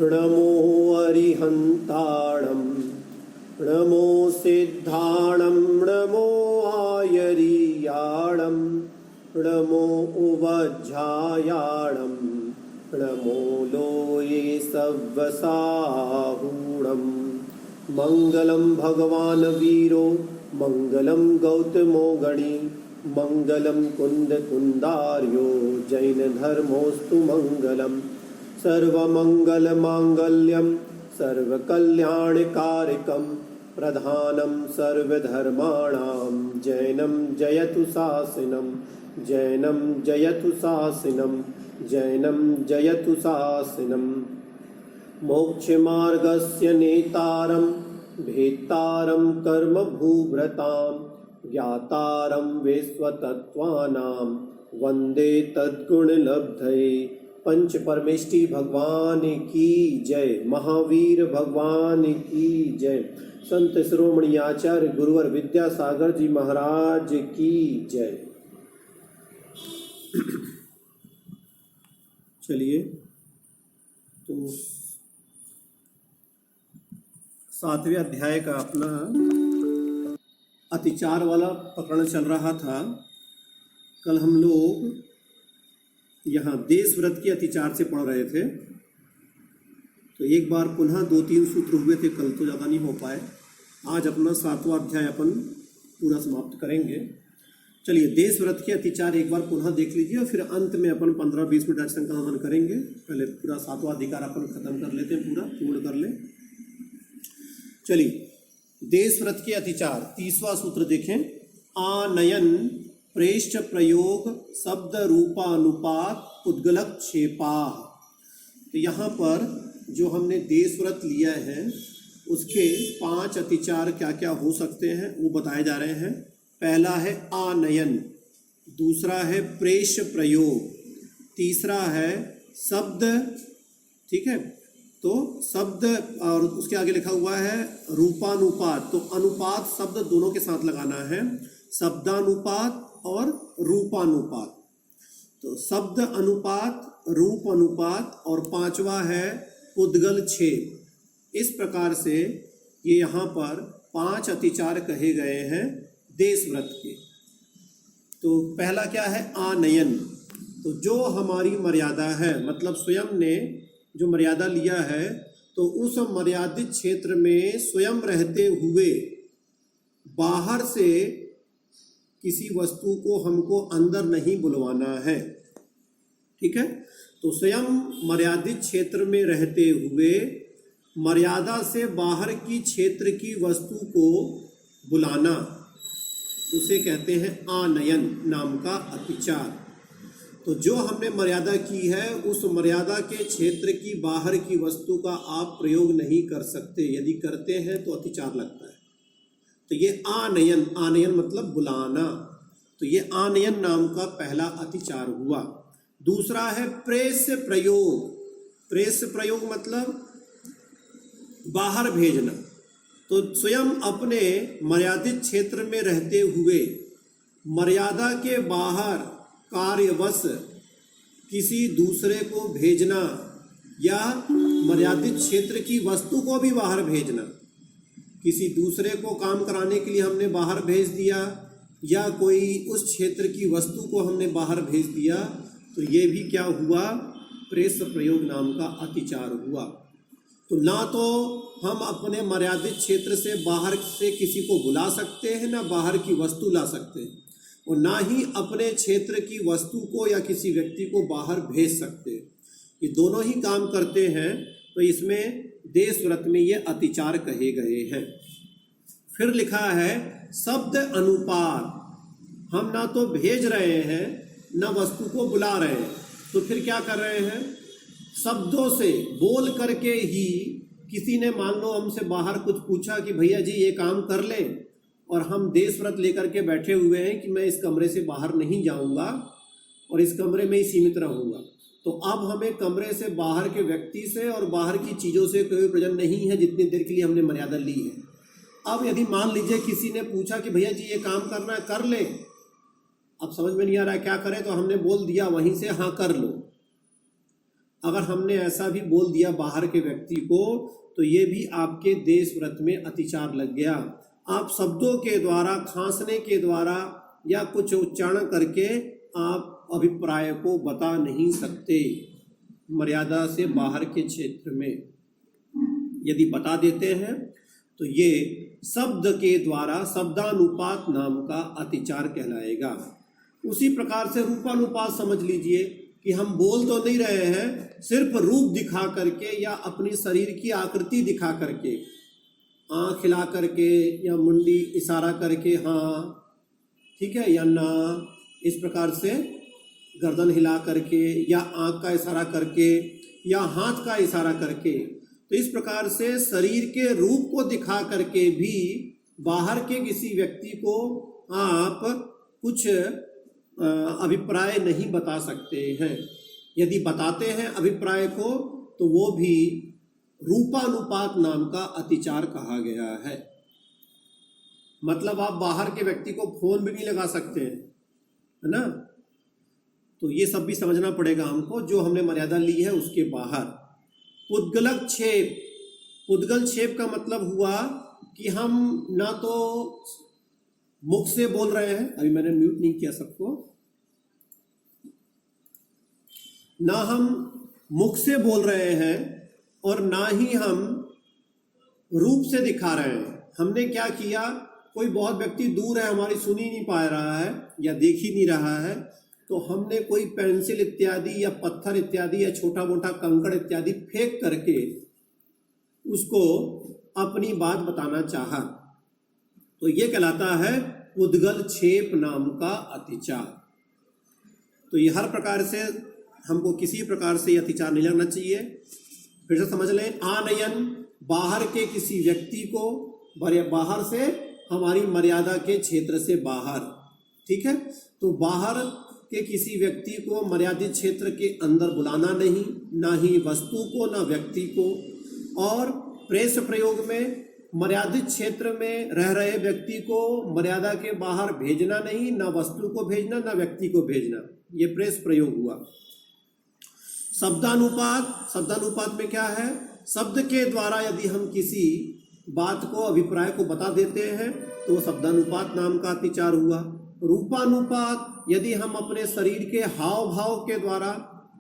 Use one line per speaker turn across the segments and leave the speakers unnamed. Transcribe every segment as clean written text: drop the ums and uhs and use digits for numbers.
नमो अरिहन्ताणं नमो सिद्धाणं नमो आयर्याणं नमो उवज्झायाणं नमो लोये सव्वसाहूणं मङ्गलं भगवान् वीरो मङ्गलं गौतमो गणी मङ्गलं कुन्दकुन्दार्यो जैनधर्मोऽस्तु मङ्गलम् सर्वमङ्गलमाङ्गल्यं सर्वकल्याणकारकं प्रधानं सर्वधर्माणां जैनं जयतु शासनं जैनं जयतु शासनं जैनं जयतु शासनं मोक्षमार्गस्य नेतारं भेत्तारं कर्मभूभृतां ज्ञातारं विश्वतत्त्वानां वन्दे तद्गुणलब्धये। पंच परमेष्टि भगवान की जय। महावीर भगवान की जय। संत शिरोमणि आचार्य गुरुवर विद्यासागर जी महाराज की जय। चलिए, तो 7वें अध्याय का अपना अतिचार वाला प्रकरण चल रहा था। कल हम लोग यहाँ देश व्रत के अतिचार से पढ़ रहे थे, तो एक बार पुनः 2-3 सूत्र हुए थे, कल तो ज़्यादा नहीं हो पाए। आज अपना 7वां अध्याय अपन पूरा समाप्त करेंगे। चलिए, देश व्रत के अतिचार एक बार पुनः देख लीजिए और फिर अंत में अपन 15-20 मिनट शंका समाधान करेंगे। पहले पूरा 7वां अधिकार अपन खत्म कर लेते हैं, पूरा पूर्ण कर लें। चलिए, देश व्रत के अतिचार 30वां सूत्र देखें। आनयन प्रेष्ठ प्रयोग शब्द रूपानुपात उद्गलक क्षेपा। तो यहाँ पर जो हमने देश व्रत लिया है उसके 5 अतिचार क्या क्या हो सकते हैं वो बताए जा रहे हैं। पहला है आनयन, दूसरा है प्रेष्ठ प्रयोग, तीसरा है शब्द, ठीक है, तो शब्द, और उसके आगे लिखा हुआ है रूपानुपात। तो अनुपात शब्द दोनों के साथ लगाना है, शब्दानुपात और रूपानुपात। तो शब्द अनुपात, रूप अनुपात, और 5वां है उद्गल छेद। इस प्रकार से ये यहाँ पर 5 अतिचार कहे गए हैं देश व्रत के। तो पहला क्या है? आनयन। तो जो हमारी मर्यादा है, मतलब स्वयं ने जो मर्यादा लिया है, तो उस मर्यादित क्षेत्र में स्वयं रहते हुए बाहर से किसी वस्तु को हमको अंदर नहीं बुलवाना है, ठीक है। तो स्वयं मर्यादित क्षेत्र में रहते हुए मर्यादा से बाहर की क्षेत्र की वस्तु को बुलाना, उसे कहते हैं आनयन नाम का अतिचार। तो जो हमने मर्यादा की है उस मर्यादा के क्षेत्र की बाहर की वस्तु का आप प्रयोग नहीं कर सकते, यदि करते हैं तो अतिचार लगता है। तो ये आनयन, आनयन मतलब बुलाना, तो ये आनयन नाम का पहला अतिचार हुआ। दूसरा है प्रेष प्रयोग। प्रेष प्रयोग मतलब बाहर भेजना। तो स्वयं अपने मर्यादित क्षेत्र में रहते हुए मर्यादा के बाहर कार्यवश किसी दूसरे को भेजना, या मर्यादित क्षेत्र की वस्तु को भी बाहर भेजना। किसी दूसरे को काम कराने के लिए हमने बाहर भेज दिया, या कोई उस क्षेत्र की वस्तु को हमने बाहर भेज दिया, तो ये भी क्या हुआ? प्रेष प्रयोग नाम का अतिचार हुआ। तो ना तो हम अपने मर्यादित क्षेत्र से बाहर से किसी को बुला सकते हैं, ना बाहर की वस्तु ला सकते हैं, और ना ही अपने क्षेत्र की वस्तु को या किसी व्यक्ति को बाहर भेज सकते हैं। ये दोनों ही काम करते हैं, तो इसमें देश व्रत में ये अतिचार कहे गए हैं। फिर लिखा है शब्द अनुपात। हम ना तो भेज रहे हैं ना वस्तु को बुला रहे हैं, तो फिर क्या कर रहे हैं? शब्दों से बोल करके ही किसी ने मान लो हमसे बाहर कुछ पूछा कि भैया जी ये काम कर लें, और हम देश व्रत लेकर के बैठे हुए हैं कि मैं इस कमरे से बाहर नहीं जाऊंगा और इस कमरे में ही सीमित रहूंगा। तो अब हमें कमरे से बाहर के व्यक्ति से और बाहर की चीज़ों से कोई प्रयोजन नहीं है जितनी देर के लिए हमने मर्यादा ली है। अब यदि मान लीजिए किसी ने पूछा कि भैया जी ये काम करना है, कर ले, अब समझ में नहीं आ रहा है क्या करें, तो हमने बोल दिया वहीं से हाँ कर लो, अगर हमने ऐसा भी बोल दिया बाहर के व्यक्ति को तो ये भी आपके देश व्रत में अतिचार लग गया। आप शब्दों के द्वारा, खांसने के द्वारा या कुछ उच्चारण करके आप अभिप्राय को बता नहीं सकते। मर्यादा से बाहर के क्षेत्र में यदि बता देते हैं तो ये शब्द के द्वारा शब्दानुपात नाम का अतिचार कहलाएगा। उसी प्रकार से रूपानुपात समझ लीजिए कि हम बोल तो नहीं रहे हैं, सिर्फ रूप दिखा करके या अपनी शरीर की आकृति दिखा करके, आँख हिला करके या मुंडी इशारा करके हाँ ठीक है या ना, इस प्रकार से गर्दन हिला करके या आँख का इशारा करके या हाथ का इशारा करके, तो इस प्रकार से शरीर के रूप को दिखा करके भी बाहर के किसी व्यक्ति को आप कुछ अभिप्राय नहीं बता सकते हैं। यदि बताते हैं अभिप्राय को तो वो भी रूपानुपात नाम का अतिचार कहा गया है। मतलब आप बाहर के व्यक्ति को फोन भी नहीं लगा सकते हैं, है ना। तो ये सब भी समझना पड़ेगा हमको, जो हमने मर्यादा ली है उसके बाहर। पुद्गलक छेप, पुद्गल छेप का मतलब हुआ कि हम ना तो मुख से बोल रहे हैं, अभी मैंने म्यूट नहीं किया सबको, ना हम मुख से बोल रहे हैं और ना ही हम रूप से दिखा रहे हैं। हमने क्या किया, कोई बहुत व्यक्ति दूर है, हमारी सुन ही नहीं पा रहा है या देख ही नहीं रहा है, तो हमने कोई पेंसिल इत्यादि या पत्थर इत्यादि या छोटा मोटा कंकड़ इत्यादि फेंक करके उसको अपनी बात बताना चाहा, तो ये कहलाता है पुद्गल छेप नाम का अतिचार। तो ये हर प्रकार से हमको किसी प्रकार से अतिचार नहीं लगना चाहिए। फिर से समझ लें, आनयन, बाहर के किसी व्यक्ति को, बाहर से हमारी मर्यादा के क्षेत्र से बाहर, ठीक है। तो बाहर के किसी व्यक्ति को मर्यादित क्षेत्र के अंदर बुलाना नहीं, ना ही वस्तु को ना व्यक्ति को। और प्रेस प्रयोग में मर्यादित क्षेत्र में रह रहे व्यक्ति को मर्यादा के बाहर भेजना नहीं, ना वस्तु को भेजना ना व्यक्ति को भेजना, ये प्रेस प्रयोग हुआ। शब्दानुपात, शब्दानुपात में क्या है, शब्द के द्वारा यदि हम किसी बात को, अभिप्राय को बता देते हैं तो शब्दानुपात नाम का अतिचार हुआ। रूपानुपात, यदि हम अपने शरीर के हाव भाव के द्वारा,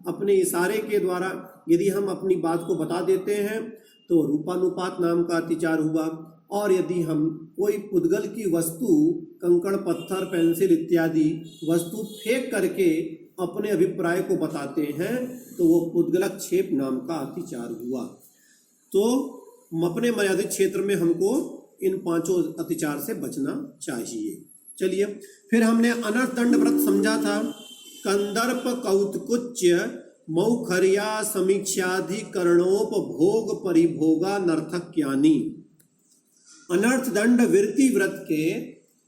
अपने इशारे के द्वारा यदि हम अपनी बात को बता देते हैं तो रूपानुपात नाम का अतिचार हुआ। और यदि हम कोई पुद्गल की वस्तु, कंकड़ पत्थर पेंसिल इत्यादि वस्तु फेंक करके अपने अभिप्राय को बताते हैं तो वो पुद्गलक छेप नाम का अतिचार हुआ। तो अपने मर्यादित क्षेत्र में हमको इन पांचों अतिचार से बचना चाहिए। चलिए, फिर हमने अनर्थ दंड व्रत समझा था। कंदर्प कौतकुच्य मौखर्या समीक्षाधिकरणोपभोग परिभोगा नर्थक्यानि। अनर्थ दंड वृत्ति व्रत के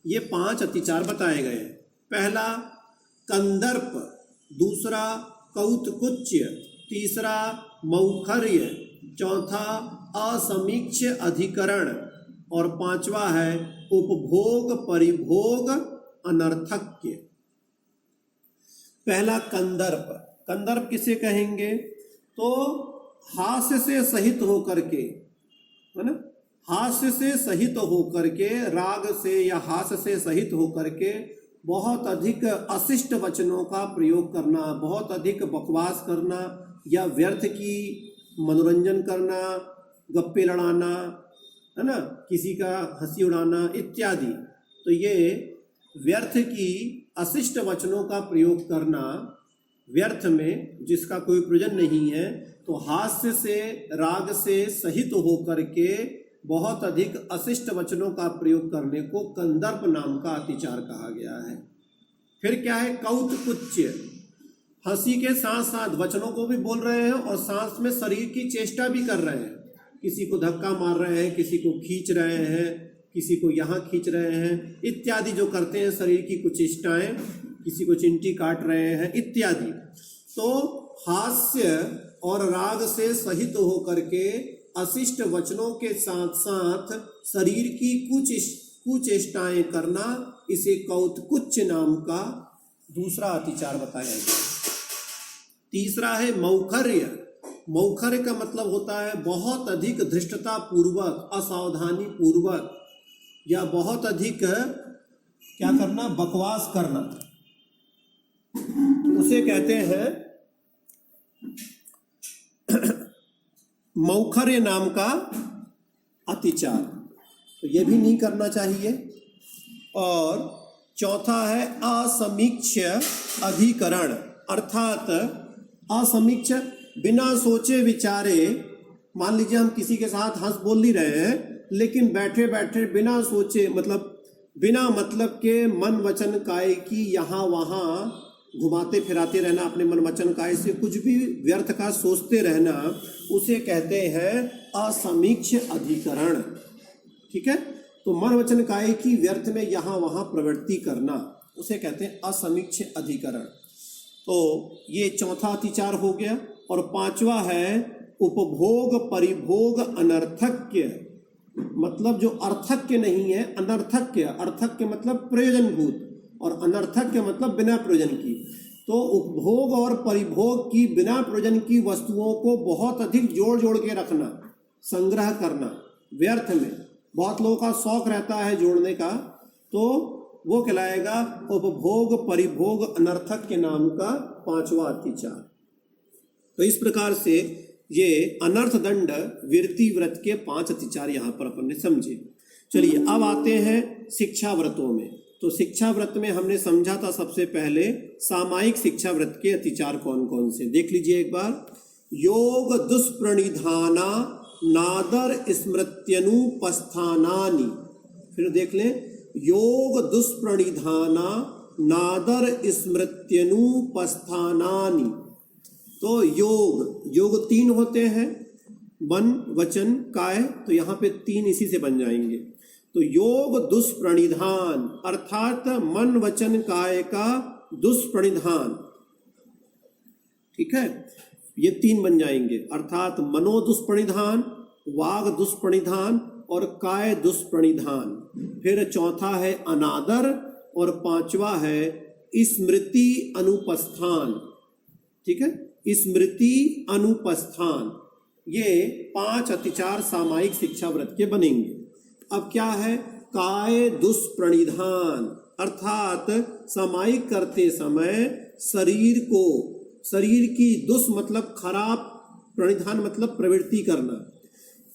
ये 5 अतिचार बताए गए हैं। पहला कंदर्प, दूसरा कौतकुच्य, तीसरा मौखर्य, चौथा असमीक्ष अधिकरण और पांचवा है उपभोग परिभोग अनर्थक्य। पहला कंदर्प, कंदर्प किसे कहेंगे, तो हास्य से सहित होकर के, है ना, हास्य से सहित होकर के, राग से या हास्य से सहित होकर के बहुत अधिक अशिष्ट वचनों का प्रयोग करना, बहुत अधिक बकवास करना या व्यर्थ की मनोरंजन करना, गप्पे लड़ाना, है ना, किसी का हंसी उड़ाना इत्यादि। तो ये व्यर्थ की अशिष्ट वचनों का प्रयोग करना, व्यर्थ में जिसका कोई प्रयोजन नहीं है, तो हास्य से राग से सहित होकर के बहुत अधिक अशिष्ट वचनों का प्रयोग करने को कंदर्प नाम का अतिचार कहा गया है। फिर क्या है कौतकुच्य, हंसी के साथ साथ वचनों को भी बोल रहे हैं और साथ में शरीर की चेष्टा भी कर रहे हैं, किसी को धक्का मार रहे हैं, किसी को खींच रहे हैं, किसी को यहाँ खींच रहे हैं इत्यादि जो करते हैं शरीर की कुछ चेष्टाएं, किसी को चिंटी काट रहे हैं इत्यादि। तो हास्य और राग से सहित होकर के अशिष्ट वचनों के साथ साथ शरीर की कुचेष्टाएं करना, इसे कौतकुच्य नाम का दूसरा अतिचार बताया गया। तीसरा है मौखर्य। मौखर्य का मतलब होता है बहुत अधिक धृष्टता पूर्वक, असावधानी पूर्वक, या बहुत अधिक क्या करना, बकवास करना, उसे कहते हैं मौखर्य नाम का अतिचार। तो ये भी नहीं करना चाहिए। और चौथा है असमीक्ष अधिकरण, अर्थात असमीक्ष, बिना सोचे विचारे, मान लीजिए हम किसी के साथ हंस बोल ही रहे हैं, लेकिन बैठे बैठे बिना सोचे, मतलब बिना मतलब के मन वचन काय की यहाँ वहाँ घुमाते फिराते रहना, अपने मन वचन काय से कुछ भी व्यर्थ का सोचते रहना, उसे कहते हैं असमीक्ष अधिकरण। ठीक है, तो मन वचन काय की व्यर्थ में यहाँ वहाँ प्रवृत्ति करना, उसे कहते हैं असमीक्ष अधिकरण। तो ये चौथा अतिचार हो गया। और पांचवा है उपभोग परिभोग अनर्थक्य, मतलब जो अर्थक्य नहीं है, अनर्थक्य। अर्थक्य मतलब प्रयोजनभूत, और अनर्थक्य मतलब बिना प्रयोजन की। तो उपभोग और परिभोग की, बिना प्रयोजन की वस्तुओं को बहुत अधिक जोड़ जोड़ के रखना, संग्रह करना व्यर्थ में। बहुत लोगों का शौक रहता है जोड़ने का, तो वो कहलाएगा उपभोग परिभोग अनर्थक्य नाम का पांचवा अतिचार। तो इस प्रकार से ये अनर्थ दंड विरति व्रत के 5 अतिचार यहाँ पर अपन ने समझे। चलिए अब आते हैं शिक्षा व्रतों में। तो शिक्षा व्रत में हमने समझा था सबसे पहले सामायिक शिक्षा व्रत के अतिचार कौन कौन से, देख लीजिए एक बार। योग दुष्प्रणिधाना नादर स्मृत्यनुपस्थानानि, फिर देख लें, योग दुष्प्रणिधाना नादर स्मृत्यनुपस्थानानि। तो योग 3 होते हैं, मन वचन काय, तो यहाँ पे 3 इसी से बन जाएंगे। तो योग दुष्प्रणिधान अर्थात मन वचन काय का दुष्प्रणिधान, ठीक है, ये 3 बन जाएंगे, अर्थात मनो दुष्प्रणिधान, वाग दुष्प्रणिधान और काय दुष्प्रणिधान। फिर चौथा है अनादर और पांचवा है स्मृति अनुपस्थान। ठीक है, स्मृति अनुपस्थान। ये 5 अतिचार सामायिक शिक्षा व्रत के बनेंगे। अब क्या है, काय दुष्प्रणिधान, अर्थात सामायिक करते समय शरीर की दुष् मतलब खराब, प्रणिधान मतलब प्रवृत्ति करना,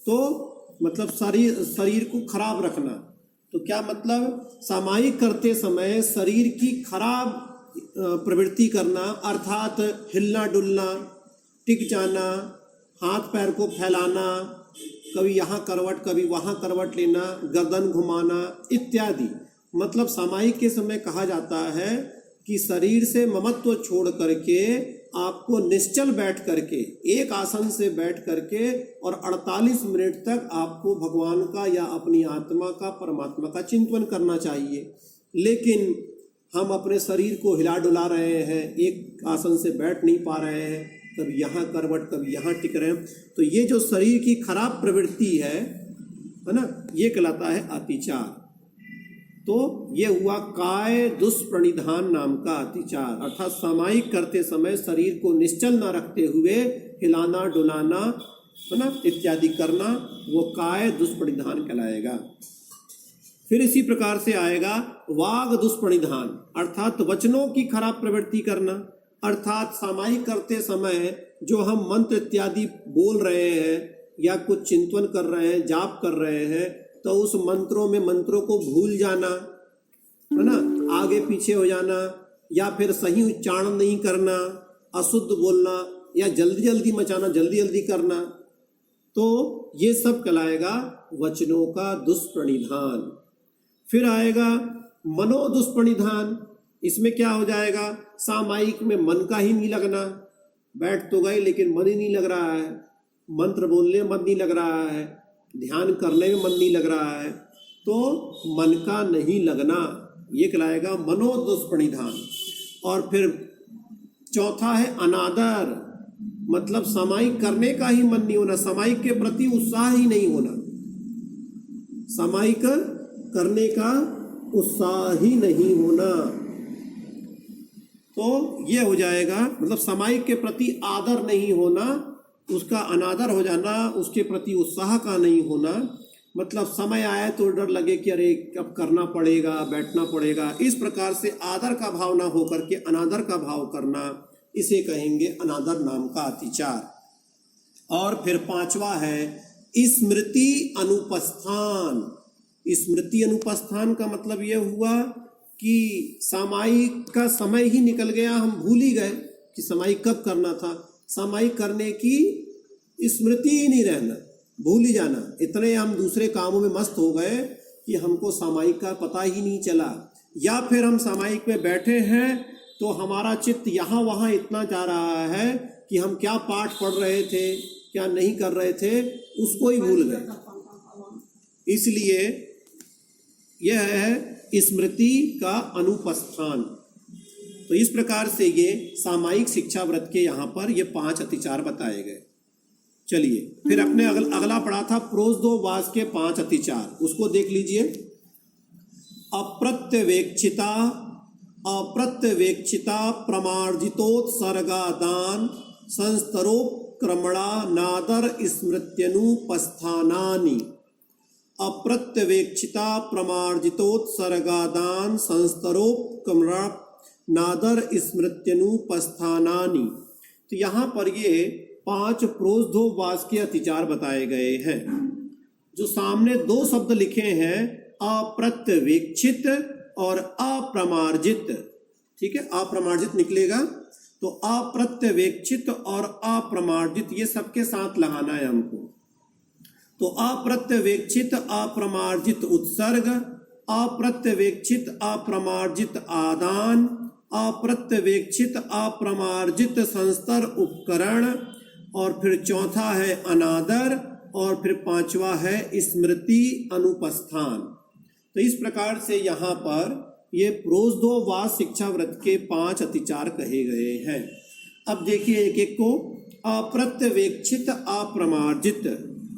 तो मतलब शरीर को खराब रखना। तो क्या मतलब, सामायिक करते समय शरीर की खराब प्रवृत्ति करना, अर्थात हिलना डुलना, टिक जाना, हाथ पैर को फैलाना, कभी यहाँ करवट कभी वहाँ करवट लेना, गर्दन घुमाना इत्यादि। मतलब सामायिक के समय कहा जाता है कि शरीर से ममत्व छोड़ करके आपको निश्चल बैठ करके, एक आसन से बैठ करके और 48 मिनट तक आपको भगवान का या अपनी आत्मा का, परमात्मा का चिंतन करना चाहिए। लेकिन हम अपने शरीर को हिला डुला रहे हैं, एक आसन से बैठ नहीं पा रहे हैं, कभी यहाँ करवट कभी यहाँ टिक रहे हैं, तो ये जो शरीर की खराब प्रवृत्ति है ना, ये कहलाता है अतिचार। तो ये हुआ काय दुष्प्रणिधान नाम का अतिचार, अर्थात सामायिक करते समय शरीर को निश्चल न रखते हुए हिलाना डुलाना, है ना, इत्यादि करना, वो काय दुष्प्रणिधान कहलाएगा। फिर इसी प्रकार से आएगा वाग दुष्प्रणिधान, अर्थात वचनों की खराब प्रवृत्ति करना, अर्थात सामायिक करते समय जो हम मंत्र इत्यादि बोल रहे हैं या कुछ चिंतन कर रहे हैं, जाप कर रहे हैं, तो उस मंत्रों को भूल जाना, है ना, आगे पीछे हो जाना, या फिर सही उच्चारण नहीं करना, अशुद्ध बोलना, या जल्दी जल्दी मचाना, जल्दी जल्दी करना, तो ये सब कहलाएगा वचनों का दुष्प्रणिधान। फिर आएगा मनो दुष्प्रणिधान। इसमें क्या हो जाएगा, सामायिक में मन का ही नहीं लगना, बैठ तो गए लेकिन मन ही नहीं लग रहा है, मंत्र बोलने में मन नहीं लग रहा है, ध्यान करने में मन नहीं लग रहा है, तो मन का नहीं लगना, ये कहलाएगा मनो दुष्प्रणिधान। और फिर चौथा है अनादर, मतलब सामायिक करने का ही मन नहीं होना, सामायिक के प्रति उत्साह ही नहीं होना, सामायिक करने का उत्साह ही नहीं होना। तो ये हो जाएगा, मतलब सामायिक के प्रति आदर नहीं होना, उसका अनादर हो जाना, उसके प्रति उत्साह का नहीं होना, मतलब समय आए तो डर लगे कि अरे अब करना पड़ेगा, बैठना पड़ेगा, इस प्रकार से आदर का भाव ना होकर के अनादर का भाव करना, इसे कहेंगे अनादर नाम का अतिचार। और फिर पांचवा है स्मृति अनुपस्थान। स्मृति अनुपस्थान का मतलब यह हुआ कि सामायिक का समय ही निकल गया, हम भूल ही गए कि सामायिक कब करना था, सामायिक करने की स्मृति ही नहीं रहना, भूल ही जाना, इतने हम दूसरे कामों में मस्त हो गए कि हमको सामायिक का पता ही नहीं चला। या फिर हम सामायिक में बैठे हैं तो हमारा चित्त यहाँ वहाँ इतना जा रहा है कि हम क्या पाठ पढ़ रहे थे, क्या नहीं कर रहे थे, उसको ही भूल गए। इसलिए यह है स्मृति का अनुपस्थान। तो इस प्रकार से ये सामायिक शिक्षा व्रत के यहाँ पर ये 5 अतिचार बताए गए। चलिए फिर अपने अगला पढ़ा था प्रोज्दोवास के 5 अतिचार, उसको देख लीजिए। अप्रत्यवेक्षिता प्रमार्जितोत्सर्गादान संस्तरोपक्रमणा नादर स्मृत्यनुपस्थानानि। अप्रत्यवेक्षिता प्रमार्जितोत्सर्गादान संस्तरोपक्रमणा नादर स्मृत्यनुपस्थानानि। तो यहाँ पर ये 5 प्रोज्दोवास के अतिचार बताए गए हैं। जो सामने 2 शब्द लिखे हैं, अप्रत्यवेक्षित और अप्रमार्जित, ठीक है, अप्रमार्जित निकलेगा, तो अप्रत्यवेक्षित और अप्रमार्जित ये सबके साथ लगाना है हमको। तो अप्रत्यवेक्षित अप्रमार्जित उत्सर्ग, अप्रत्यवेक्षित अप्रमार्जित आदान, अप्रत्यवेक्षित अप्रमार्जित संस्तर उपकरण, और फिर चौथा है अनादर, और फिर 5वां है स्मृति अनुपस्थान। तो इस प्रकार से यहाँ पर ये प्रोज्दोवास शिक्षा व्रत के 5 अतिचार कहे गए हैं। अब देखिए एक एक को। अप्रत्यवेक्षित अप्रमार्जित।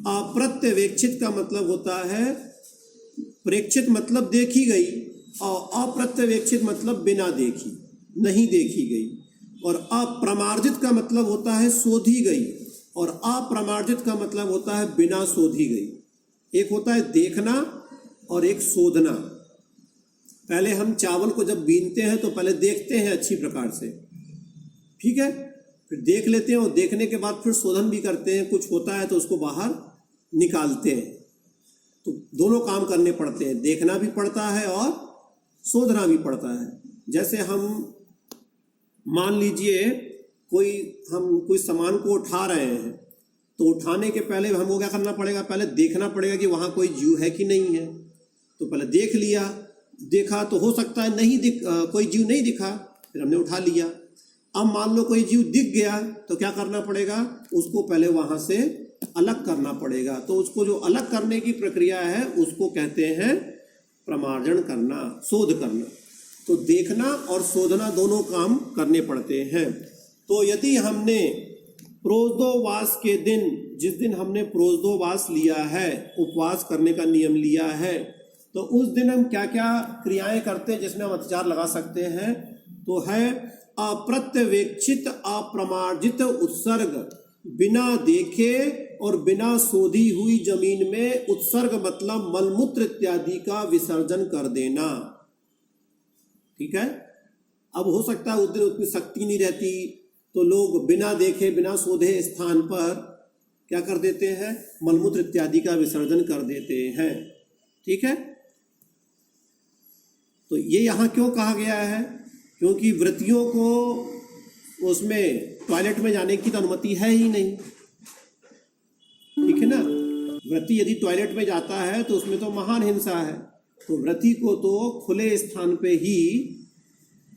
अप्रत्यवेक्षित का मतलब होता है, प्रेक्षित मतलब देखी गई, और अप्रत्यवेक्षित मतलब बिना देखी, नहीं देखी गई। और अप्रमार्जित का मतलब होता है शोधी गई, और अप्रमार्जित का मतलब होता है बिना शोधी गई। एक होता है देखना और एक शोधना। पहले हम चावल को जब बीनते हैं तो पहले देखते हैं अच्छी प्रकार से, ठीक है, फिर देख लेते हैं, और देखने के बाद फिर शोधन भी करते हैं, कुछ होता है तो उसको बाहर निकालते हैं। तो दोनों काम करने पड़ते हैं, देखना भी पड़ता है और शोधना भी पड़ता है। जैसे हम मान लीजिए हम कोई सामान को उठा रहे हैं, तो उठाने के पहले हमको क्या करना पड़ेगा, पहले देखना पड़ेगा कि वहाँ कोई जीव है कि नहीं है। तो पहले देख लिया, देखा तो हो सकता है कोई जीव नहीं दिखा, फिर हमने उठा लिया। अब मान लो कोई जीव दिख गया, तो क्या करना पड़ेगा, उसको पहले वहाँ से अलग करना पड़ेगा। तो उसको जो अलग करने की प्रक्रिया है उसको कहते हैं प्रमार्जन करना, शोध करना। तो देखना और शोधना दोनों काम करने पड़ते हैं। तो यदि हमने प्रोज्दोवास के दिन, जिस दिन हमने प्रोज्दोवास लिया है, उपवास करने का नियम लिया है, तो उस दिन हम क्या क्या क्रियाएं करते हैं जिसमें हम अतिचार लगा सकते हैं। तो है अप्रत्यवेक्षित अप्रमार्जित उत्सर्ग, बिना देखे और बिना शोधी हुई जमीन में उत्सर्ग मतलब मलमूत्र इत्यादि का विसर्जन कर देना, ठीक है। अब हो सकता है उस दिन उतनी शक्ति नहीं रहती, तो लोग बिना देखे बिना शोधे स्थान पर क्या कर देते हैं, मलमूत्र इत्यादि का विसर्जन कर देते हैं, ठीक है। तो ये यहाँ क्यों कहा गया है, क्योंकि व्रतियों को उसमें टॉयलेट में जाने की तो अनुमति है ही नहीं, ठीक है ना। व्रती यदि टॉयलेट में जाता है तो उसमें तो महान हिंसा है। तो व्रती को तो खुले स्थान पे ही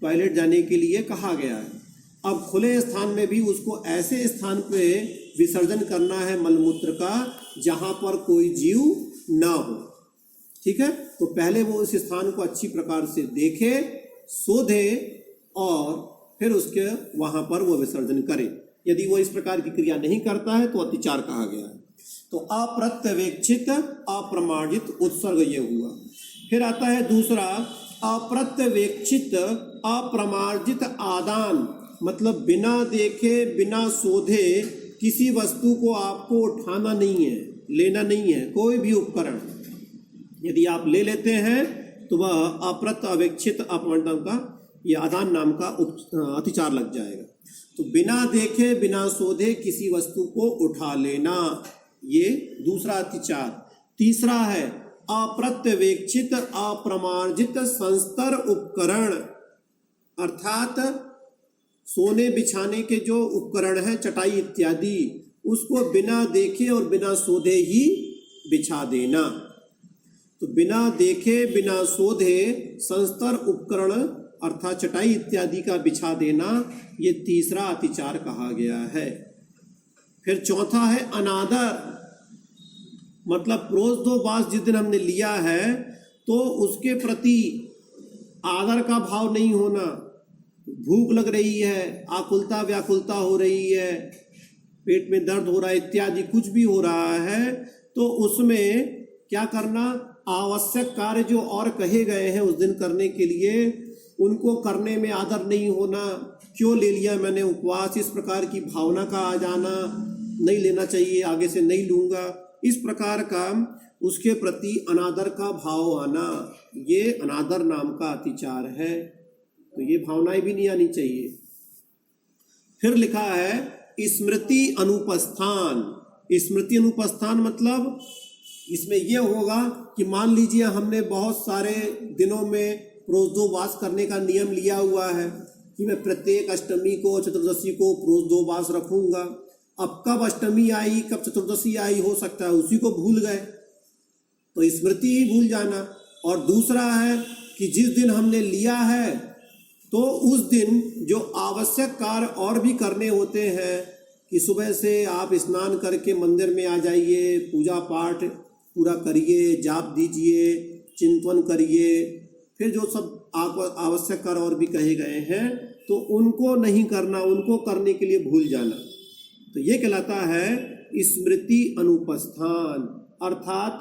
टॉयलेट जाने के लिए कहा गया है। अब खुले स्थान में भी उसको ऐसे स्थान पे विसर्जन करना है मलमूत्र का जहाँ पर कोई जीव ना हो, ठीक है। तो पहले वो उस स्थान को अच्छी प्रकार से देखे, शोधे, और फिर उसके वहाँ पर वो विसर्जन करे। यदि वो इस प्रकार की क्रिया नहीं करता है तो अतिचार कहा गया है। तो अप्रत्यवेक्षित अप्रमार्जित उत्सर्ग ये हुआ। फिर आता है दूसरा, अप्रत्यवेक्षित अप्रमार्जित आदान मतलब बिना देखे बिना शोधे किसी वस्तु को आपको उठाना नहीं है, लेना नहीं है। कोई भी उपकरण यदि आप ले लेते हैं तो वह अप्रत अवेक्षित अपवर्तन का या आदान नाम का अतिचार लग जाएगा। तो बिना देखे बिना शोधे किसी वस्तु को उठा लेना, ये दूसरा अतिचार। तीसरा है अप्रत्यवेक्षित अप्रमार्जित संस्तर उपकरण, अर्थात सोने बिछाने के जो उपकरण है, चटाई इत्यादि, उसको बिना देखे और बिना शोधे ही बिछा देना। तो बिना देखे बिना शोधे संस्तर उपकरण अर्थात चटाई इत्यादि का बिछा देना, ये तीसरा अतिचार कहा गया है। फिर चौथा है अनादर, मतलब प्रोज्दोबास जिस दिन हमने लिया है तो उसके प्रति आदर का भाव नहीं होना। भूख लग रही है, आकुलता व्याकुलता हो रही है, पेट में दर्द हो रहा है इत्यादि कुछ भी हो रहा है, तो उसमें क्या करना, आवश्यक कार्य जो और कहे गए हैं उस दिन करने के लिए, उनको करने में आदर नहीं होना। क्यों ले लिया मैंने उपवास, इस प्रकार की भावना का आ जाना, नहीं लेना चाहिए, आगे से नहीं लूँगा, इस प्रकार का उसके प्रति अनादर का भाव आना, ये अनादर नाम का अतिचार है। तो ये भावनाएं भी नहीं आनी चाहिए। फिर लिखा है स्मृति अनुपस्थान। स्मृति अनुपस्थान मतलब इसमें यह होगा कि मान लीजिए हमने बहुत सारे दिनों में प्रोज्दोबास करने का नियम लिया हुआ है कि मैं प्रत्येक अष्टमी को चतुर्दशी को प्रोज्दोबास रखूंगा। अब कब अष्टमी आई कब चतुर्दशी आई, हो सकता है उसी को भूल गए, तो स्मृति ही भूल जाना। और दूसरा है कि जिस दिन हमने लिया है तो उस दिन जो आवश्यक कार्य और भी करने होते हैं कि सुबह से आप स्नान करके मंदिर में आ जाइए, पूजा पाठ पूरा करिए, जाप दीजिए, चिंतन करिए, फिर जो सब आवश्यक कार्य और भी कहे गए हैं तो उनको नहीं करना, उनको करने के लिए भूल जाना। तो ये कहलाता है स्मृति अनुपस्थान, अर्थात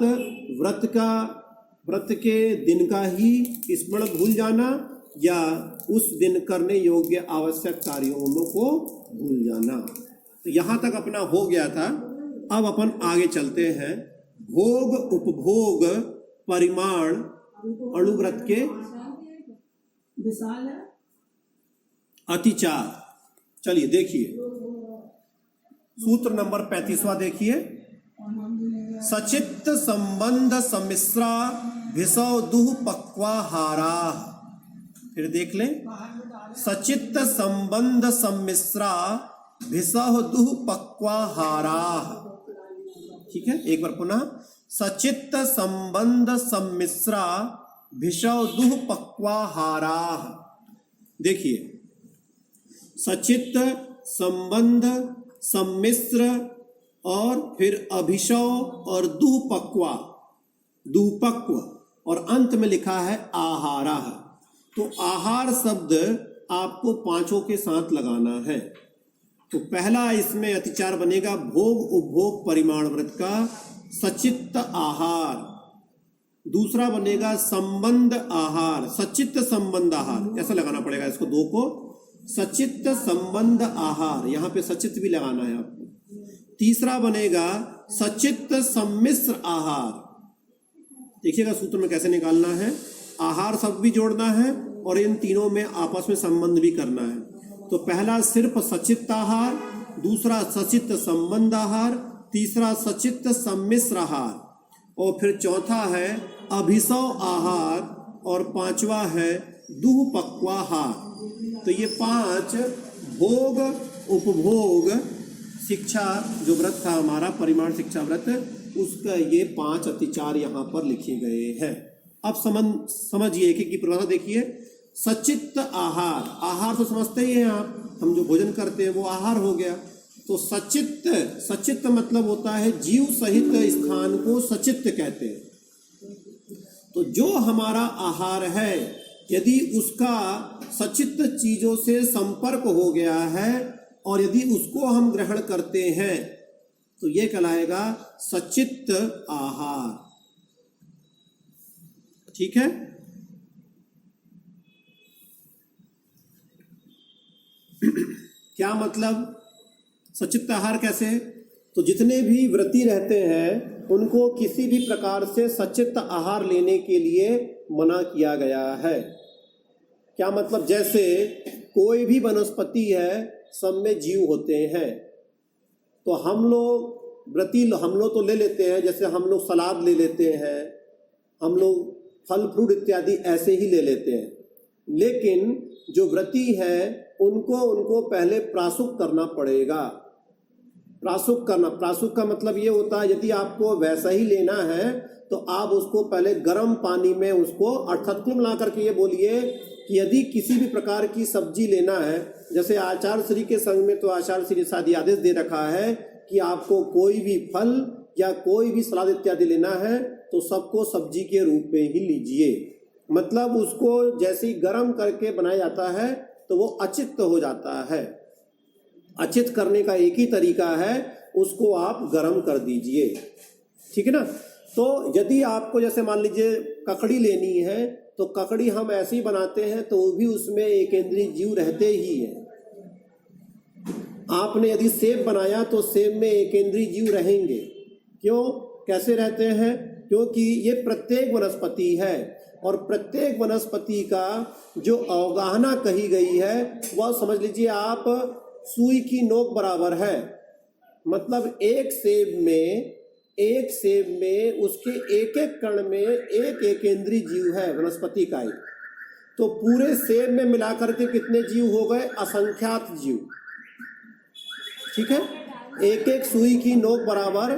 व्रत के दिन का ही स्मरण भूल जाना या उस दिन करने योग्य आवश्यक कार्यों को भूल जाना। तो यहाँ तक अपना हो गया था। अब अपन आगे चलते हैं। भोग उपभोग परिमाण अणुव्रत के अतिचार। चलिए देखिए सूत्र नंबर 35वां देखिए। सचित्त संबंध सम्मिश्रा भिषौ दुह पक्वाहारा। फिर देख लें, सचित्त संबंध सम्मिश्रा भिषौ दुह पक्वाहारा। ठीक है, एक बार पुनः, सचित्त संबंध सम्मिश्रा भिषौ दुह पक्वाहारा। देखिए, सचित्त संबंध सम्मिश्र और फिर अभिषव और दुपक्वा, दुपक्व, और अंत में लिखा है आहारा। तो आहार शब्द आपको पांचों के साथ लगाना है। तो पहला इसमें अतिचार बनेगा भोग उपभोग परिमाण व्रत का सचित्त आहार। दूसरा बनेगा संबंध आहार, सचित्त संबंध आहार। ऐसा लगाना पड़ेगा इसको, दो को, सचित्त संबंध आहार, यहाँ पे सचित्त भी लगाना है आपको। तीसरा बनेगा सचित्त सम्मिश्र आहार। देखिएगा सूत्र में कैसे निकालना है, आहार शब्द भी जोड़ना है और इन तीनों में आपस में संबंध भी करना है। तो पहला सिर्फ सचित्त आहार, दूसरा सचित्त संबंध आहार, तीसरा सचित्त सम्मिश्र आहार, और फिर चौथा है अभिषव आहार, और पांचवा है दुह पक्वाहार। तो ये पांच भोग उपभोग शिक्षा जो व्रत था हमारा, परिमाण शिक्षा व्रत, उसका ये पांच अतिचार यहाँ पर लिखे गए हैं। अब समझिए एक एक की परिभाषा देखिए। सचित्त आहार, आहार तो समझते ही हैं आप, हम जो भोजन करते हैं वो आहार हो गया। तो सचित्त, सचित्त मतलब होता है जीव सहित स्थान को सचित्त कहते हैं। तो जो हमारा आहार है यदि उसका सचित्त चीजों से संपर्क हो गया है और यदि उसको हम ग्रहण करते हैं तो ये कहलाएगा सचित्त आहार। ठीक है। क्या मतलब सचित्त आहार कैसे? तो जितने भी व्रती रहते हैं उनको किसी भी प्रकार से सचित्त आहार लेने के लिए मना किया गया है। क्या मतलब? जैसे कोई भी वनस्पति है, सब में जीव होते हैं, तो हम लोग व्रती हम लोग तो ले लेते हैं, जैसे हम लोग सलाद ले लेते हैं, हम लोग फल फ्रूट इत्यादि ऐसे ही ले लेते हैं। लेकिन जो व्रती है उनको पहले प्राशुक करना पड़ेगा। प्राशुक का मतलब ये होता है, यदि आपको वैसा ही लेना है तो आप उसको पहले गर्म पानी में उसको, अर्थात कुल मिला करके ये बोलिए कि यदि किसी भी प्रकार की सब्जी लेना है, जैसे आचार्य श्री के संग में तो आचार्य श्री शादी आदेश दे रखा है कि आपको कोई भी फल या कोई भी सलाद इत्यादि लेना है तो सबको सब्जी के रूप में ही लीजिए। मतलब उसको जैसे ही गर्म करके बनाया जाता है तो वो अचित्त हो जाता है। अचित करने का एक ही तरीका है, उसको आप गर्म कर दीजिए, ठीक है ना। तो यदि आपको जैसे मान लीजिए ककड़ी लेनी है तो ककड़ी हम ऐसे ही बनाते हैं तो भी उसमें एकेंद्रीय जीव रहते ही हैं। आपने यदि सेब बनाया तो सेब में एकेंद्रीय जीव रहेंगे। क्यों? कैसे रहते हैं? क्योंकि ये प्रत्येक वनस्पति है और प्रत्येक वनस्पति का जो अवगाहना कही गई है वह समझ लीजिए आप सुई की नोक बराबर है। मतलब एक सेब में उसके एक एक कण में एक एकेंद्रीय जीव है वनस्पति का ही। तो पूरे सेब में मिलाकर के कितने जीव हो गए? असंख्यात जीव, ठीक है। एक एक सुई की नोक बराबर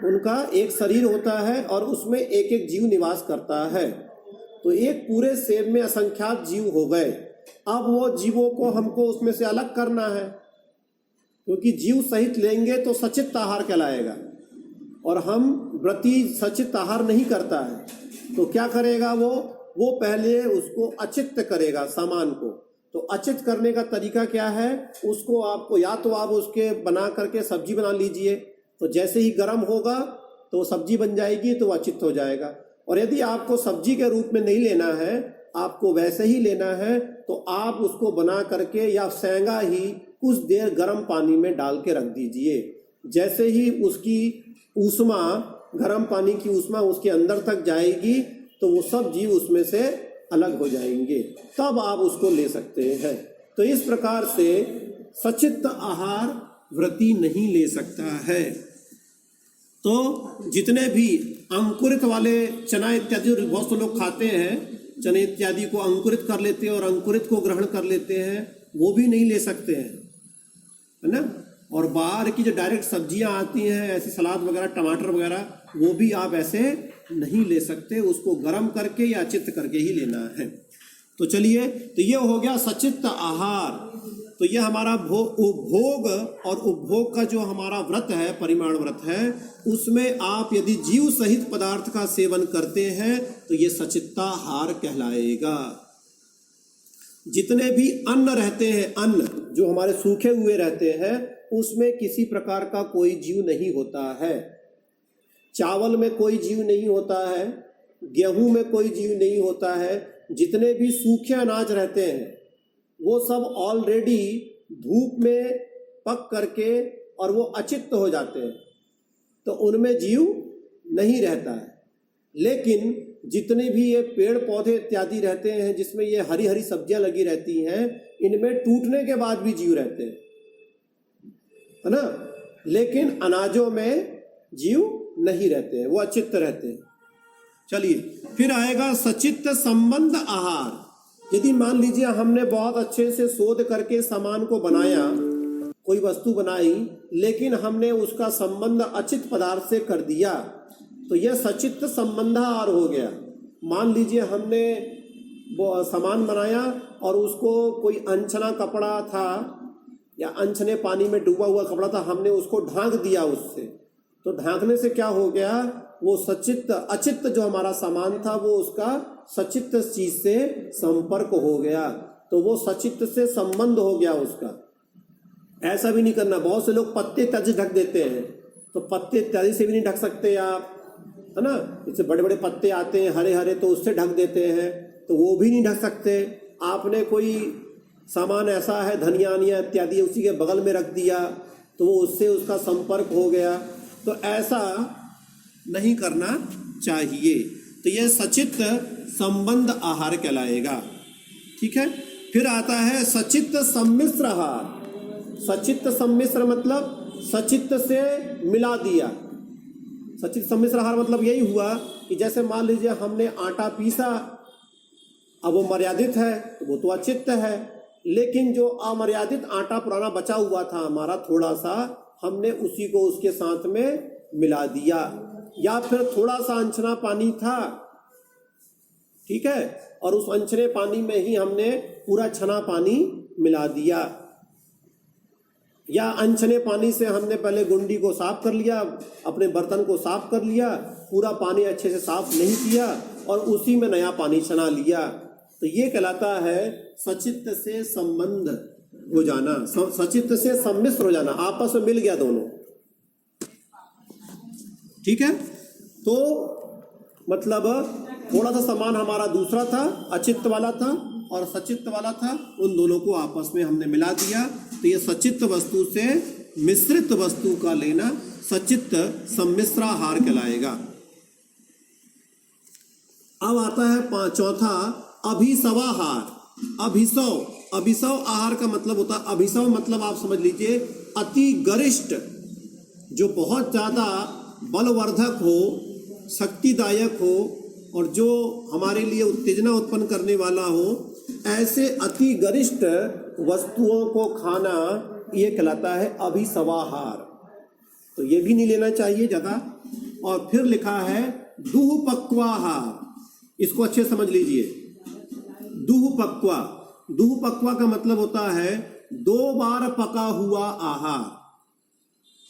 उनका एक शरीर होता है और उसमें एक एक जीव निवास करता है। तो एक पूरे सेब में असंख्यात जीव हो गए। अब वो जीवों को हमको उसमें से अलग करना है, क्योंकि जीव सहित लेंगे तो सचित्त आहार कहलाएगा और हम व्रती सचित्त आहार नहीं करता है। तो क्या करेगा वो पहले उसको अचित्त करेगा सामान को। तो अचित्त करने का तरीका क्या है? उसको आपको या तो आप उसके बना करके सब्जी बना लीजिए, तो जैसे ही गर्म होगा तो सब्जी बन जाएगी, तो वो अचित्त हो जाएगा। और यदि आपको सब्जी के रूप में नहीं लेना है, आपको वैसे ही लेना है, तो आप उसको बना करके या सेंगा ही कुछ देर गर्म पानी में डाल के रख दीजिए। जैसे ही उसकी ऊष्मा, गर्म पानी की ऊष्मा उसके अंदर तक जाएगी तो वो सब जीव उसमें से अलग हो जाएंगे, तब आप उसको ले सकते हैं। तो इस प्रकार से सचित्त आहार व्रती नहीं ले सकता है। तो जितने भी अंकुरित वाले चना इत्यादि बहुत से लोग खाते हैं, चने इत्यादि को अंकुरित कर लेते हैं और अंकुरित को ग्रहण कर लेते हैं, वो भी नहीं ले सकते हैं, है ना। और बाहर की जो डायरेक्ट सब्जियां आती हैं, ऐसी सलाद वगैरह, टमाटर वगैरह, वो भी आप ऐसे नहीं ले सकते, उसको गर्म करके या अचित्त करके ही लेना है। तो चलिए, तो ये हो गया सचित्त आहार। तो ये हमारा भोग और उपभोग का जो हमारा व्रत है, परिमाण व्रत है, उसमें आप यदि जीव सहित पदार्थ का सेवन करते हैं तो ये सचित्ताहार कहलाएगा। जितने भी अन्न रहते हैं, अन्न जो हमारे सूखे हुए रहते हैं, उसमें किसी प्रकार का कोई जीव नहीं होता है। चावल में कोई जीव नहीं होता है, गेहूं में कोई जीव नहीं होता है। जितने भी सूखे अनाज रहते हैं वो सब ऑलरेडी धूप में पक करके और वो अचित्त हो जाते हैं, तो उनमें जीव नहीं रहता है। लेकिन जितने भी ये पेड़ पौधे इत्यादि रहते हैं, जिसमें ये हरी हरी सब्जियां लगी रहती हैं, इनमें टूटने के बाद भी जीव रहते हैं, है ना। लेकिन अनाजों में जीव नहीं रहते हैं, वो अचित्त रहते हैं। चलिए, फिर आएगा सचित्त संबंध आहार। यदि मान लीजिए हमने बहुत अच्छे से शोध करके सामान को बनाया, कोई वस्तु बनाई, लेकिन हमने उसका संबंध अचित्त पदार्थ से कर दिया, तो यह सचित्त संबंध आहार हो गया। मान लीजिए हमने वो सामान बनाया और उसको कोई अनछना कपड़ा था या अनछने पानी में डूबा हुआ कपड़ा था, हमने उसको ढांक दिया उससे, तो ढांकने से क्या हो गया? वो सचित्त अचित्त जो हमारा सामान था वो उसका सचित्त चीज से संपर्क हो गया, तो वो सचित्त से संबंध हो गया उसका। ऐसा भी नहीं करना। बहुत से लोग पत्ते इत्यादि ढक देते हैं, तो पत्ते इत्यादि से भी नहीं ढक सकते आप, है ना। इससे बड़े बड़े पत्ते आते हैं हरे हरे, तो उससे ढक देते हैं, तो वो भी नहीं ढक सकते। आपने कोई सामान ऐसा है धनिया अनिया इत्यादि उसी के बगल में रख दिया तो वो उससे उसका संपर्क हो गया, तो ऐसा नहीं करना चाहिए। तो यह सचित्त संबंध आहार कहलाएगा। ठीक है। फिर आता है सचित्त सम्मिश्र आहार। सचित्त सम्मिश्र मतलब सचित्त से मिला दिया। सचित्त सम्मिश्र आहार मतलब यही हुआ कि जैसे मान लीजिए हमने आटा पीसा, अब वो मर्यादित है तो वो तो अचित्त है, लेकिन जो अमर्यादित आटा पुराना बचा हुआ था हमारा थोड़ा सा, हमने उसी को उसके साथ में मिला दिया। या फिर थोड़ा सा अनछना पानी था, ठीक है, और उस अनछने पानी में ही हमने पूरा छना पानी मिला दिया। या अनछने पानी से हमने पहले गुंडी को साफ कर लिया, अपने बर्तन को साफ कर लिया, पूरा पानी अच्छे से साफ नहीं किया और उसी में नया पानी छना लिया, तो ये कहलाता है सचित्त से संबंध हो जाना, सचित्त से सम्मिश्र हो जाना, आपस में मिल गया दोनों। ठीक है। तो मतलब थोड़ा सा सामान हमारा दूसरा था, अचित्त वाला था और सचित्त वाला था, उन दोनों को आपस में हमने मिला दिया, तो ये सचित्त वस्तु से मिश्रित वस्तु का लेना सचित्त सम्मिश्राहार कहलाएगा। अब आता है चौथा अभिसवाहार। अभिसव आहार का मतलब होता है, अभिसव मतलब आप समझ लीजिए अति गरिष्ठ, जो बहुत ज़्यादा बलवर्धक हो, शक्तिदायक हो और जो हमारे लिए उत्तेजना उत्पन्न करने वाला हो, ऐसे अति गरिष्ठ वस्तुओं को खाना ये कहलाता है अभिसवाहार। तो ये भी नहीं लेना चाहिए ज़्यादा। और फिर लिखा है दुःपक्वाहार, इसको अच्छे समझ लीजिए। दुःपक्वा का मतलब होता है 2 बार पका हुआ आहार,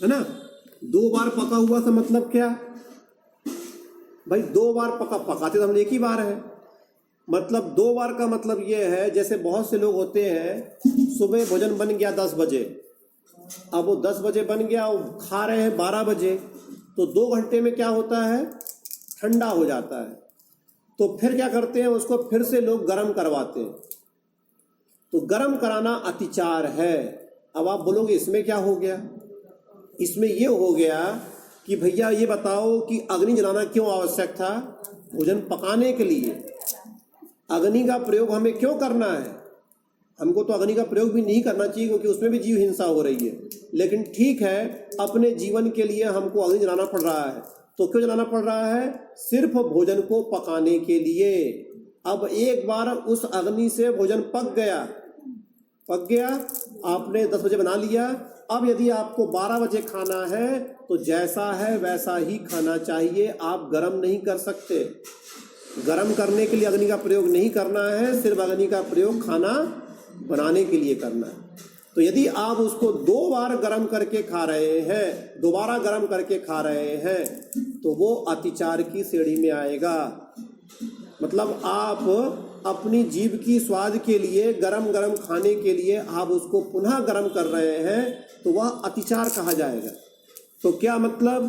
है ना। 2 बार पका हुआ का मतलब क्या भाई? 2 बार पकाते तो हम एक ही बार है, मतलब 2 बार का मतलब ये है, जैसे बहुत से लोग होते हैं सुबह भोजन बन गया 10 बजे, अब वो 10 बजे बन गया, वो खा रहे हैं 12 बजे, तो 2 घंटे में क्या होता है, ठंडा हो जाता है। तो फिर क्या करते हैं, उसको फिर से लोग गर्म करवाते हैं। तो गर्म कराना अतिचार है। अब आप बोलोगे इसमें क्या हो गया? इसमें ये हो गया कि भैया ये बताओ कि अग्नि जलाना क्यों आवश्यक था? भोजन पकाने के लिए। अग्नि का प्रयोग हमें क्यों करना है? हमको तो अग्नि का प्रयोग भी नहीं करना चाहिए, क्योंकि उसमें भी जीव हिंसा हो रही है, लेकिन ठीक है अपने जीवन के लिए हमको अग्नि जलाना पड़ रहा है। तो क्यों जलाना पड़ रहा है? सिर्फ भोजन को पकाने के लिए। अब एक बार उस अग्नि से भोजन पक गया, आपने 10 बजे बना लिया, अब यदि आपको 12 बजे खाना है तो जैसा है वैसा ही खाना चाहिए, आप गर्म नहीं कर सकते। गर्म करने के लिए अग्नि का प्रयोग नहीं करना है, सिर्फ अग्नि का प्रयोग खाना बनाने के लिए करना है। तो यदि आप उसको 2 बार गर्म करके खा रहे हैं, दोबारा गर्म करके खा रहे हैं, तो वो अतिचार की श्रेणी में आएगा। मतलब आप अपनी जीभ की स्वाद के लिए गरम गरम खाने के लिए आप उसको पुनः गर्म कर रहे हैं, तो वह अतिचार कहा जाएगा। तो क्या मतलब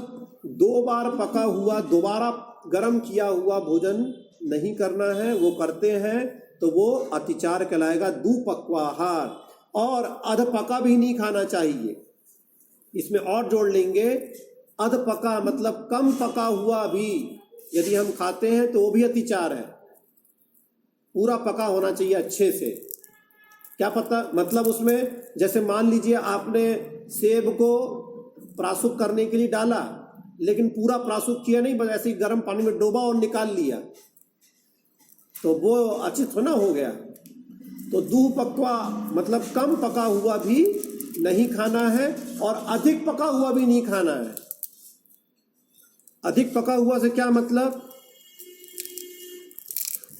2 बार पका हुआ दोबारा गर्म किया हुआ भोजन नहीं करना है, वो करते हैं तो वो अतिचार कहलाएगा, दुःपक्वाहार। और अधपका भी नहीं खाना चाहिए। इसमें और जोड़ लेंगे, अधपका मतलब कम पका हुआ भी यदि हम खाते हैं तो वो भी अतिचार है। पूरा पका होना चाहिए अच्छे से। क्या पता मतलब उसमें, जैसे मान लीजिए आपने सेब को प्रासुक करने के लिए डाला, लेकिन पूरा प्रासुक किया नहीं, बस ऐसे ही गर्म पानी में डोबा और निकाल लिया, तो वो अचित होना हो गया। तो दुःपक्वा मतलब कम पका हुआ भी नहीं खाना है और अधिक पका हुआ भी नहीं खाना है। अधिक पका हुआ से क्या मतलब?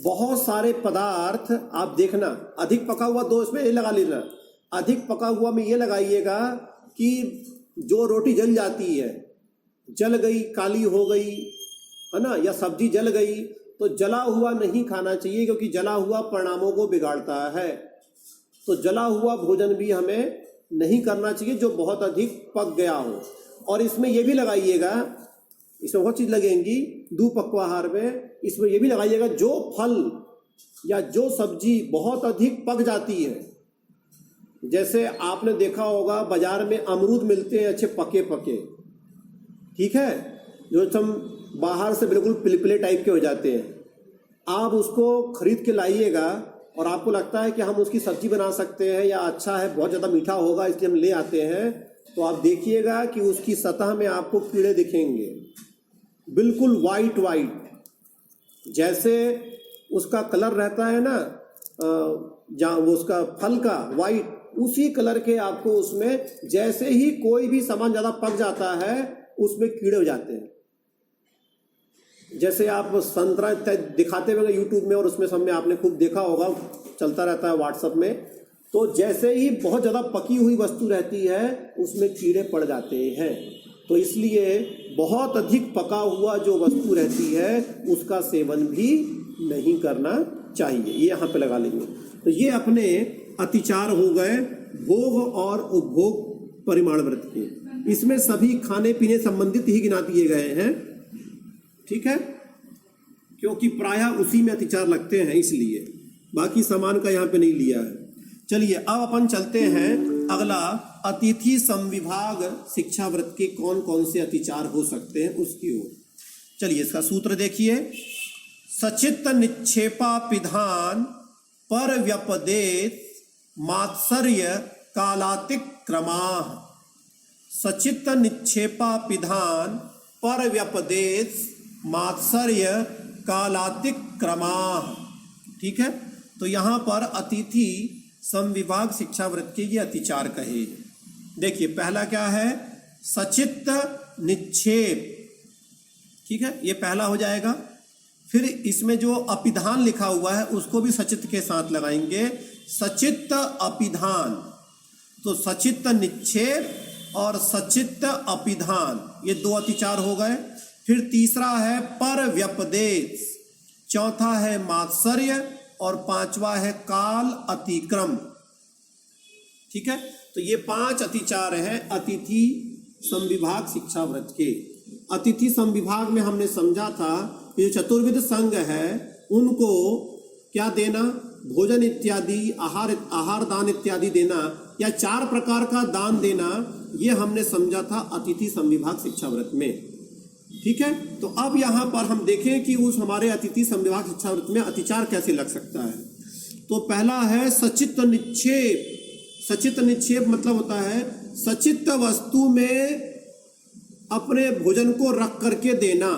बहुत सारे पदार्थ आप देखना, अधिक पका हुआ 2 इसमें ये लगा लेना। अधिक पका हुआ में ये लगाइएगा कि जो रोटी जल जाती है, जल गई, काली हो गई, है ना, या सब्जी जल गई, तो जला हुआ नहीं खाना चाहिए, क्योंकि जला हुआ परिणामों को बिगाड़ता है। तो जला हुआ भोजन भी हमें नहीं करना चाहिए जो बहुत अधिक पक गया हो। और इसमें यह भी लगाइएगा, इसमें बहुत चीज़ लगेंगी दुःपक्वाहार में, इसमें यह भी लगाइएगा जो फल या जो सब्जी बहुत अधिक पक जाती है, जैसे आपने देखा होगा बाजार में अमरूद मिलते हैं अच्छे पके पके, ठीक है, जो हम बाहर से बिल्कुल पिलपिले टाइप के हो जाते हैं। आप उसको खरीद के लाइएगा और आपको लगता है कि हम उसकी सब्जी बना सकते हैं या अच्छा है, बहुत ज़्यादा मीठा होगा इसलिए हम ले आते हैं, तो आप देखिएगा कि उसकी सतह में आपको कीड़े दिखेंगे, बिल्कुल वाइट वाइट, जैसे उसका कलर रहता है ना, जहाँ वो उसका फल का वाइट, उसी कलर के आपको उसमें, जैसे ही कोई भी सामान ज़्यादा पक जाता है उसमें कीड़े हो जाते हैं। जैसे आप संतरा दिखाते हुए यूट्यूब में और उसमें सब में आपने खूब देखा होगा, चलता रहता है व्हाट्सएप में, तो जैसे ही बहुत ज़्यादा पकी हुई वस्तु रहती है उसमें कीड़े पड़ जाते हैं। तो इसलिए बहुत अधिक पका हुआ जो वस्तु रहती है उसका सेवन भी नहीं करना चाहिए। ये यहाँ पे लगा लेंगे। तो ये अपने अतिचार हो गए भोग और उपभोग परिमाण व्रत के। इसमें सभी खाने पीने संबंधित ही गिना दिए गए हैं, ठीक है, क्योंकि प्रायः उसी में अतिचार लगते हैं, इसलिए बाकी सामान का यहाँ पे नहीं लिया है। चलिए अब अपन चलते हैं अगला, अतिथि संविभाग शिक्षा व्रत के कौन कौन से अतिचार हो सकते हैं उसकी ओर। चलिए इसका सूत्र देखिए, सचित्त निक्षेपापिधान पर व्यपदेश मात्सर्य कालातिक्रमाः। सचित्त निक्षेपापिधान पर व्यपदेश मात्सर्य कालातिक्रमाः, ठीक है। तो यहाँ पर अतिथि संविभाग शिक्षा व्रत के ये अतिचार कहे। देखिए पहला क्या है, सचित्त निक्षेप, ठीक है, ये पहला हो जाएगा। फिर इसमें जो अपिधान लिखा हुआ है उसको भी सचित्त के साथ लगाएंगे, सचित्त अपिधान। तो सचित्त निक्षेप और सचित्त अपिधान ये दो अतिचार हो गए। फिर तीसरा है पर व्यपदेश, चौथा है मात्सर्य और पांचवा है काल अतिक्रम, ठीक है। तो ये 5 अतिचार हैं अतिथि संविभाग शिक्षा व्रत के। अतिथि संविभाग में हमने समझा था कि जो चतुर्विध संघ है उनको क्या देना, भोजन इत्यादि, आहार दान इत्यादि देना, या 4 प्रकार का दान देना, ये हमने समझा था अतिथि संविभाग शिक्षा व्रत में, ठीक है। तो अब यहाँ पर हम देखें कि उस हमारे अतिथि संविभाग शिक्षा व्रत में अतिचार कैसे लग सकता है। तो पहला है सचित्त निक्षेप। सचित्त निक्षेप मतलब होता है सचित्त वस्तु में अपने भोजन को रख करके देना,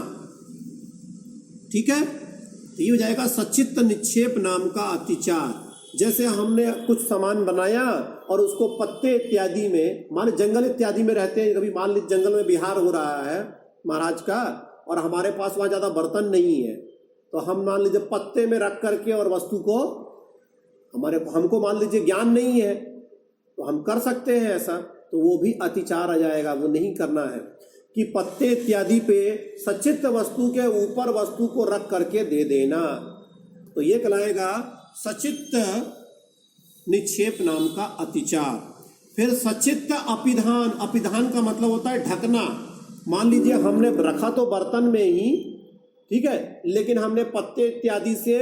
ठीक है। तो ये हो जाएगा सचित्त निक्षेप नाम का अतिचार। जैसे हमने कुछ सामान बनाया और उसको पत्ते इत्यादि में, मान जंगल इत्यादि में रहते हैं, कभी मान लीजिए जंगल में बिहार हो रहा है महाराज का और हमारे पास वहाँ ज़्यादा बर्तन नहीं है, तो हम मान लीजिए पत्ते में रख करके और वस्तु को, हमको मान लीजिए ज्ञान नहीं है तो हम कर सकते हैं ऐसा, तो वो भी अतिचार आ जाएगा, वो नहीं करना है कि पत्ते इत्यादि पे सचित्त वस्तु के ऊपर वस्तु को रख करके दे देना। तो ये कहलाएगा सचित्त निक्षेप नाम का अतिचार। फिर सचित्त अपिधान। अपिधान का मतलब होता है ढकना। मान लीजिए हमने रखा तो बर्तन में ही, ठीक है, लेकिन हमने पत्ते इत्यादि से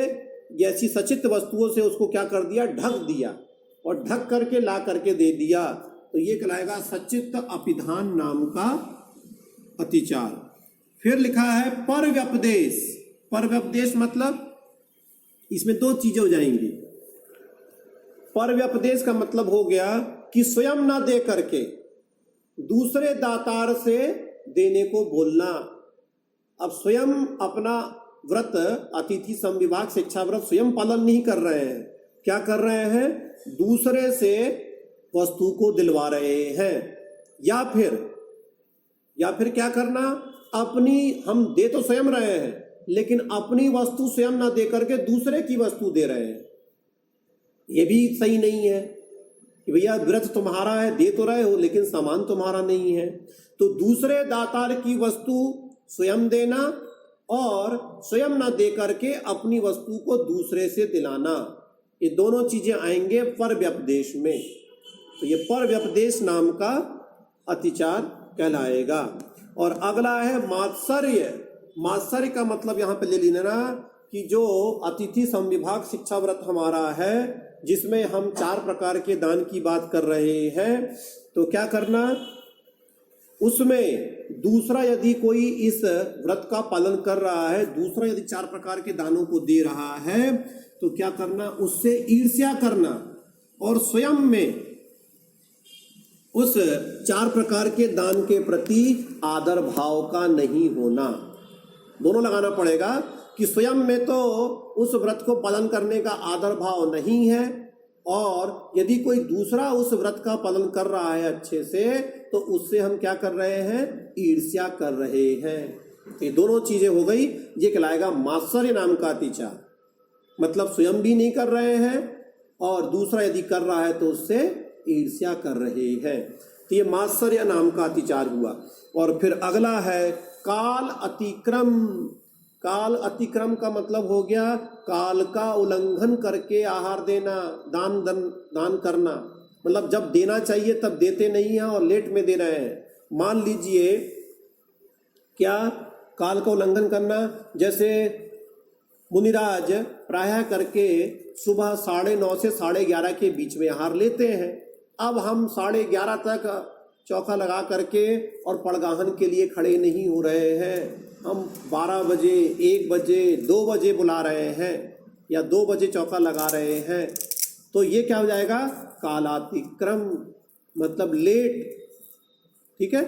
ऐसी सचित्त वस्तुओं से उसको क्या कर दिया, ढक दिया और ढक करके ला करके दे दिया। तो ये कहलाएगा सचित्त अपिधान नाम का अतिचार। फिर लिखा है पर व्यपदेश। पर व्यपदेश मतलब इसमें 2 चीजें हो जाएंगी। पर व्यपदेश का मतलब हो गया कि स्वयं ना दे करके दूसरे दातार से देने को बोलना। अब स्वयं अपना व्रत, अतिथि संविभाग शिक्षा व्रत स्वयं पालन नहीं कर रहे हैं, क्या कर रहे हैं, दूसरे से वस्तु को दिलवा रहे हैं। या फिर क्या करना, अपनी, हम दे तो स्वयं रहे हैं लेकिन अपनी वस्तु स्वयं ना दे करके दूसरे की वस्तु दे रहे हैं। ये भी सही नहीं है कि भैया व्रत तुम्हारा है, दे तो रहे हो लेकिन सामान तुम्हारा नहीं है। तो दूसरे दातार की वस्तु स्वयं देना और स्वयं ना दे करके अपनी वस्तु को दूसरे से दिलाना, ये दोनों चीजें आएंगे पर व्यपदेश में। तो ये पर व्यपदेश नाम का अतिचार कहलाएगा। और अगला है मात्सर्य। मात्सर्य का मतलब यहाँ पे ले लेना कि जो अतिथि संविभाग शिक्षा व्रत हमारा है जिसमें हम 4 प्रकार के दान की बात कर रहे हैं, तो क्या करना, उसमें दूसरा यदि कोई इस व्रत का पालन कर रहा है, दूसरा यदि 4 प्रकार के दानों को दे रहा है, तो क्या करना, उससे ईर्ष्या करना और स्वयं में उस 4 प्रकार के दान के प्रति आदर भाव का नहीं होना। दोनों लगाना पड़ेगा कि स्वयं में तो उस व्रत को पालन करने का आदर भाव नहीं है, और यदि कोई दूसरा उस व्रत का पालन कर रहा है अच्छे से, तो उससे हम क्या कर रहे हैं, ईर्ष्या कर रहे हैं। ये दोनों चीजें हो गई। ये कहलाएगा मात्सर्य नाम का अतिचार। मतलब स्वयं भी नहीं कर रहे हैं और दूसरा यदि कर रहा है तो उससे ईर्ष्या कर रहे हैं। तो ये मात्सर्य नाम का अतिचार हुआ। और फिर अगला है काल अतिक्रम। काल अतिक्रम का मतलब हो गया काल का उल्लंघन करके आहार देना, दान करना। मतलब जब देना चाहिए तब देते नहीं हैं और लेट में दे रहे हैं। मान लीजिए क्या काल का उल्लंघन करना, जैसे मुनिराज प्रायः करके सुबह 9:30 से 11:30 के बीच में आहार लेते हैं। अब हम 11:30 तक चौका लगा करके और पड़गाहन के लिए खड़े नहीं हो रहे हैं। हम 12 बजे, 1 बजे, 2 बजे बुला रहे हैं या 2 बजे चौका लगा रहे हैं। तो ये क्या हो जाएगा, कालातिक्रम, मतलब लेट। ठीक है,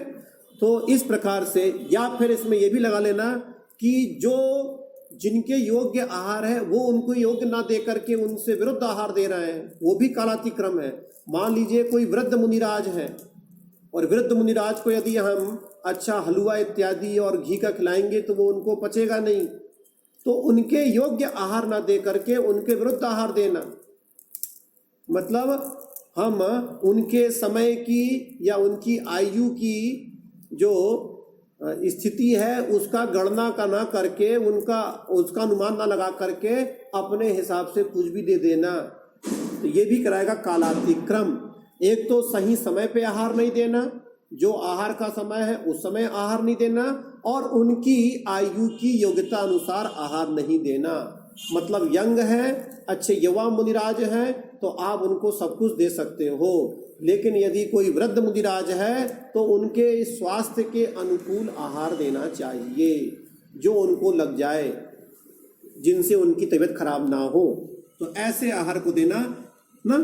तो इस प्रकार से, या फिर इसमें ये भी लगा लेना कि जो जिनके योग्य आहार है वो उनको योग्य ना दे करके उनसे विरुद्ध आहार दे रहे हैं, वो भी कालातिक्रम है। मान लीजिए कोई वृद्ध मुनिराज है और वृद्ध मुनिराज को यदि हम अच्छा हलवा इत्यादि और घी का खिलाएंगे तो वो उनको पचेगा नहीं, तो उनके योग्य आहार ना दे करके उनके विरुद्ध आहार देना, मतलब हम उनके समय की या उनकी आयु की जो स्थिति है उसका गणना का ना करके, उसका अनुमान ना लगा करके अपने हिसाब से कुछ भी दे देना, तो ये भी कराएगा कालातिक्रम। एक तो सही समय पे आहार नहीं देना, जो आहार का समय है उस समय आहार नहीं देना, और उनकी आयु की योग्यता अनुसार आहार नहीं देना। मतलब यंग है, अच्छे युवा मुनिराज हैं तो आप उनको सब कुछ दे सकते हो, लेकिन यदि कोई वृद्ध मुनिराज है तो उनके स्वास्थ्य के अनुकूल आहार देना चाहिए, जो उनको लग जाए, जिनसे उनकी तबीयत खराब ना हो, तो ऐसे आहार को देना ना।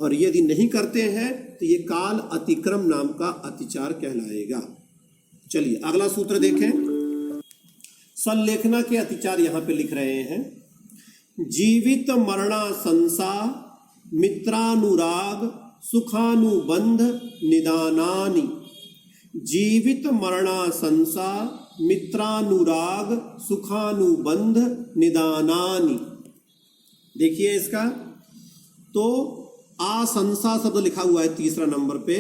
और यदि नहीं करते हैं तो ये काल अतिक्रम नाम का अतिचार कहलाएगा। चलिए अगला सूत्र देखें। संलेखना के अतिचार यहाँ पे लिख रहे हैं, जीवित मरणा संसा मित्रानुराग सुखानुबंध निदानानि। जीवित मरणा संसा मित्रानुराग सुखानुबंध निदानानि। देखिए इसका, तो आशंसा शब्द लिखा हुआ है तीसरा नंबर पे,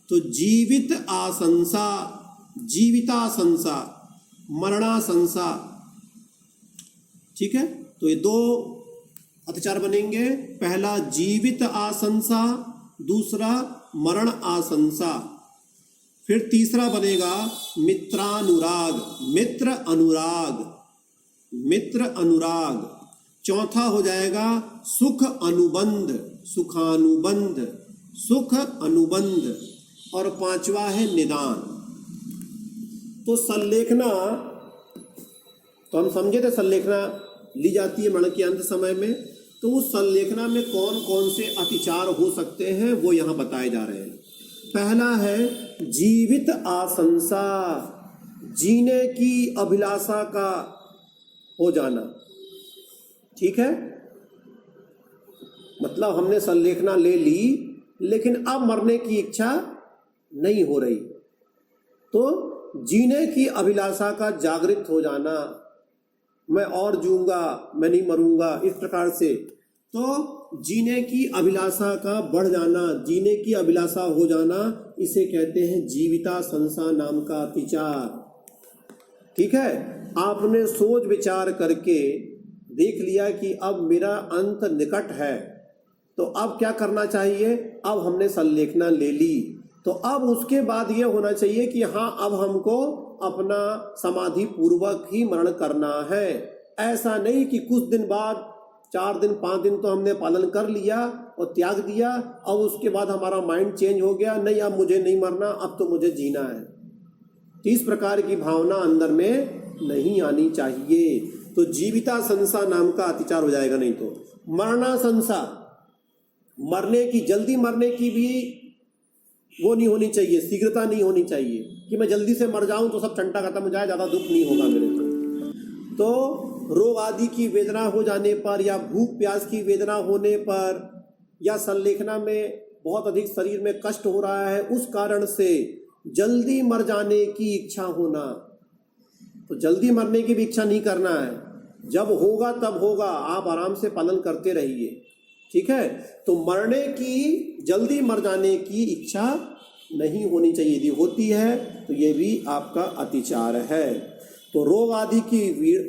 तो जीवित आशंसा, जीविताशंसा, मरणाशंसा। ठीक है, तो ये 2 अतिचार बनेंगे, पहला जीवित आशंसा, दूसरा मरण आशंसा। फिर तीसरा बनेगा मित्रानुराग, मित्र अनुराग, मित्र अनुराग। चौथा हो जाएगा सुख अनुबंध, सुखानुबंध, सुख अनुबंध। और 5वां है निदान। तो संलेखना, तो हम समझे थे संलेखना ली जाती है मरण के अंत समय में, तो उस संलेखना में कौन कौन से अतिचार हो सकते हैं वो यहाँ बताए जा रहे हैं। पहला है जीवित आशंसा, जीने की अभिलाषा का हो जाना। ठीक है, मतलब हमने संलेखना ले ली लेकिन अब मरने की इच्छा नहीं हो रही, तो जीने की अभिलाषा का जागृत हो जाना, मैं और जीऊंगा, मैं नहीं मरूंगा, इस प्रकार से। तो जीने की अभिलाषा का बढ़ जाना, जीने की अभिलाषा हो जाना, इसे कहते हैं जीविताशंसा नाम का अतिचार। ठीक है, आपने सोच विचार करके देख लिया कि अब मेरा अंत निकट है, तो अब क्या करना चाहिए, अब हमने संलेखना ले ली, तो अब उसके बाद ये होना चाहिए कि हाँ अब हमको अपना समाधि पूर्वक ही मरण करना है। ऐसा नहीं कि कुछ दिन बाद 4 दिन 5 दिन तो हमने पालन कर लिया और त्याग दिया, अब उसके बाद हमारा माइंड चेंज हो गया, नहीं अब मुझे नहीं मरना, अब तो मुझे जीना है। तो इस प्रकार की भावना अंदर में नहीं आनी चाहिए। तो जीविता संसा नाम का अतिचार हो जाएगा। नहीं तो मरना संसा, मरने की, जल्दी मरने की भी वो नहीं होनी चाहिए, शीघ्रता नहीं होनी चाहिए कि मैं जल्दी से मर जाऊं तो सब चंटा खत्म हो जाए, ज़्यादा दुख नहीं होगा मेरे को। तो रोग आदि की वेदना हो जाने पर या भूख प्यास की वेदना होने पर या संलेखना में बहुत अधिक शरीर में कष्ट हो रहा है, उस कारण से जल्दी मर जाने की इच्छा होना, तो जल्दी मरने की भी इच्छा नहीं करना है। जब होगा तब होगा, आप आराम से पालन करते रहिए, ठीक है। तो मरने की, जल्दी मर जाने की इच्छा नहीं होनी चाहिए। यदि होती है तो ये भी आपका अतिचार है। तो रोग आदि की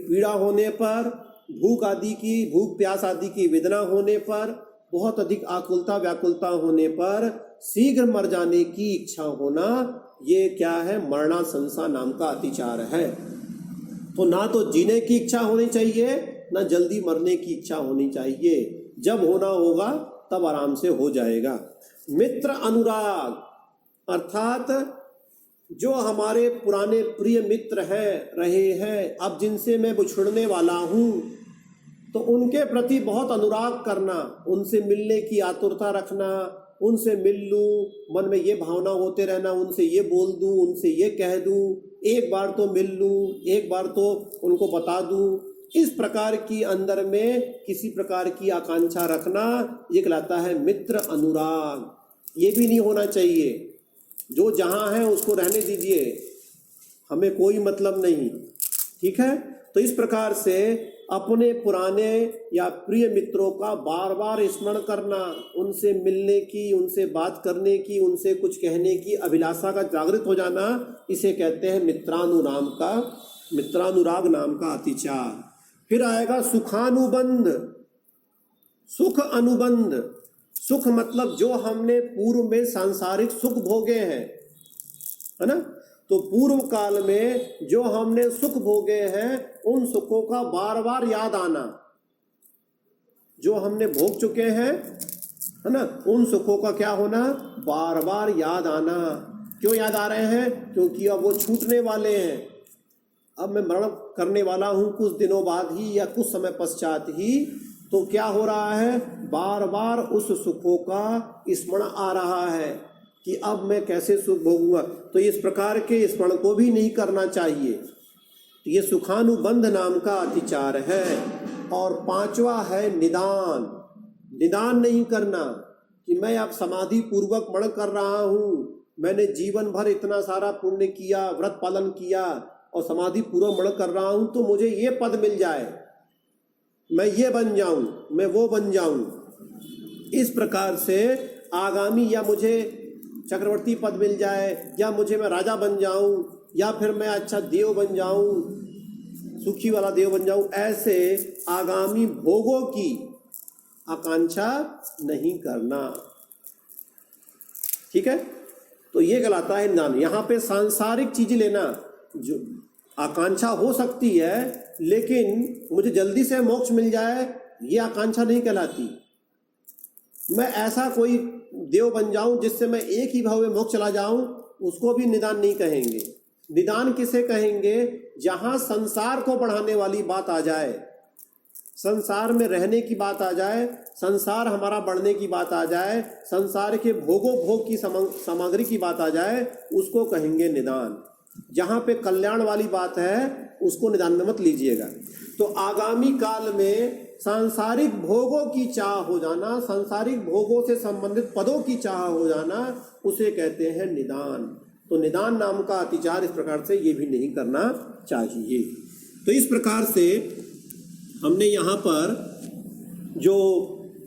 पीड़ा होने पर, भूख प्यास आदि की वेदना होने पर, बहुत अधिक आकुलता व्याकुलता होने पर शीघ्र मर जाने की इच्छा होना, ये क्या है? मरना संसा नाम का अतिचार है। तो ना तो जीने की इच्छा होनी चाहिए, ना जल्दी मरने की इच्छा होनी चाहिए। जब होना होगा तब आराम से हो जाएगा। मित्र अनुराग, अर्थात जो हमारे पुराने प्रिय मित्र रहे हैं, अब जिनसे मैं बिछुड़ने वाला हूँ, तो उनके प्रति बहुत अनुराग करना, उनसे मिलने की आतुरता रखना, उनसे मिल लूँ, मन में ये भावना होते रहना, उनसे ये बोल दूँ, उनसे ये कह दूँ, एक बार तो मिल लूँ, एक बार तो उनको बता दूँ, इस प्रकार की अंदर में किसी प्रकार की आकांक्षा रखना, ये कहलाता है मित्र अनुराग। ये भी नहीं होना चाहिए। जो जहाँ है उसको रहने दीजिए, हमें कोई मतलब नहीं, ठीक है। तो इस प्रकार से अपने पुराने या प्रिय मित्रों का बार बार स्मरण करना, उनसे मिलने की, उनसे बात करने की, उनसे कुछ कहने की अभिलाषा का जागृत हो जाना, इसे कहते हैं मित्रानुराग नाम का अतिचार। फिर आएगा सुखानुबंध, सुख अनुबंध। सुख मतलब जो हमने पूर्व में सांसारिक सुख भोगे हैं, है ना। तो पूर्व काल में जो हमने सुख भोगे हैं, उन सुखों का बार बार याद आना, जो हमने भोग चुके हैं, है ना, उन सुखों का क्या होना? बार बार याद आना। क्यों याद आ रहे हैं? क्योंकि अब वो छूटने वाले हैं। अब मैं मरण करने वाला हूँ कुछ दिनों बाद ही या कुछ समय पश्चात ही, तो क्या हो रहा है? बार बार उस सुखों का स्मरण आ रहा है कि अब मैं कैसे सुख भोगूंगा। तो इस प्रकार के स्मरण को भी नहीं करना चाहिए। तो ये सुखानुबंध नाम का अतिचार है। और 5वां है निदान। निदान नहीं करना कि मैं अब समाधि पूर्वक मरण कर रहा हूँ, मैंने जीवन भर इतना सारा पुण्य किया, व्रत पालन किया और समाधि पूर्वक मरण कर रहा हूँ, तो मुझे ये पद मिल जाए, मैं ये बन जाऊं, मैं वो बन जाऊं। इस प्रकार से आगामी, या मुझे चक्रवर्ती पद मिल जाए, या मुझे मैं राजा बन जाऊं, या फिर मैं अच्छा देव बन जाऊं, सुखी वाला देव बन जाऊं, ऐसे आगामी भोगों की आकांक्षा नहीं करना, ठीक है। तो ये कहलाता है निदान। यहाँ पे सांसारिक चीज लेना, जो आकांक्षा हो सकती है, लेकिन मुझे जल्दी से मोक्ष मिल जाए, ये आकांक्षा नहीं कहलाती। मैं ऐसा कोई देव बन जाऊं जिससे मैं एक ही भाव में मोक्ष चला जाऊं, उसको भी निदान नहीं कहेंगे। निदान किसे कहेंगे? जहां संसार को बढ़ाने वाली बात आ जाए, संसार में रहने की बात आ जाए, संसार हमारा बढ़ने की बात आ जाए, संसार के भोग की सामग्री की बात आ जाए, उसको कहेंगे निदान। जहाँ पे कल्याण वाली बात है उसको निदान में मत लीजिएगा। तो आगामी काल में सांसारिक भोगों की चाह हो जाना, सांसारिक भोगों से संबंधित पदों की चाह हो जाना, उसे कहते हैं निदान। तो निदान नाम का अतिचार इस प्रकार से ये भी नहीं करना चाहिए। तो इस प्रकार से हमने यहाँ पर जो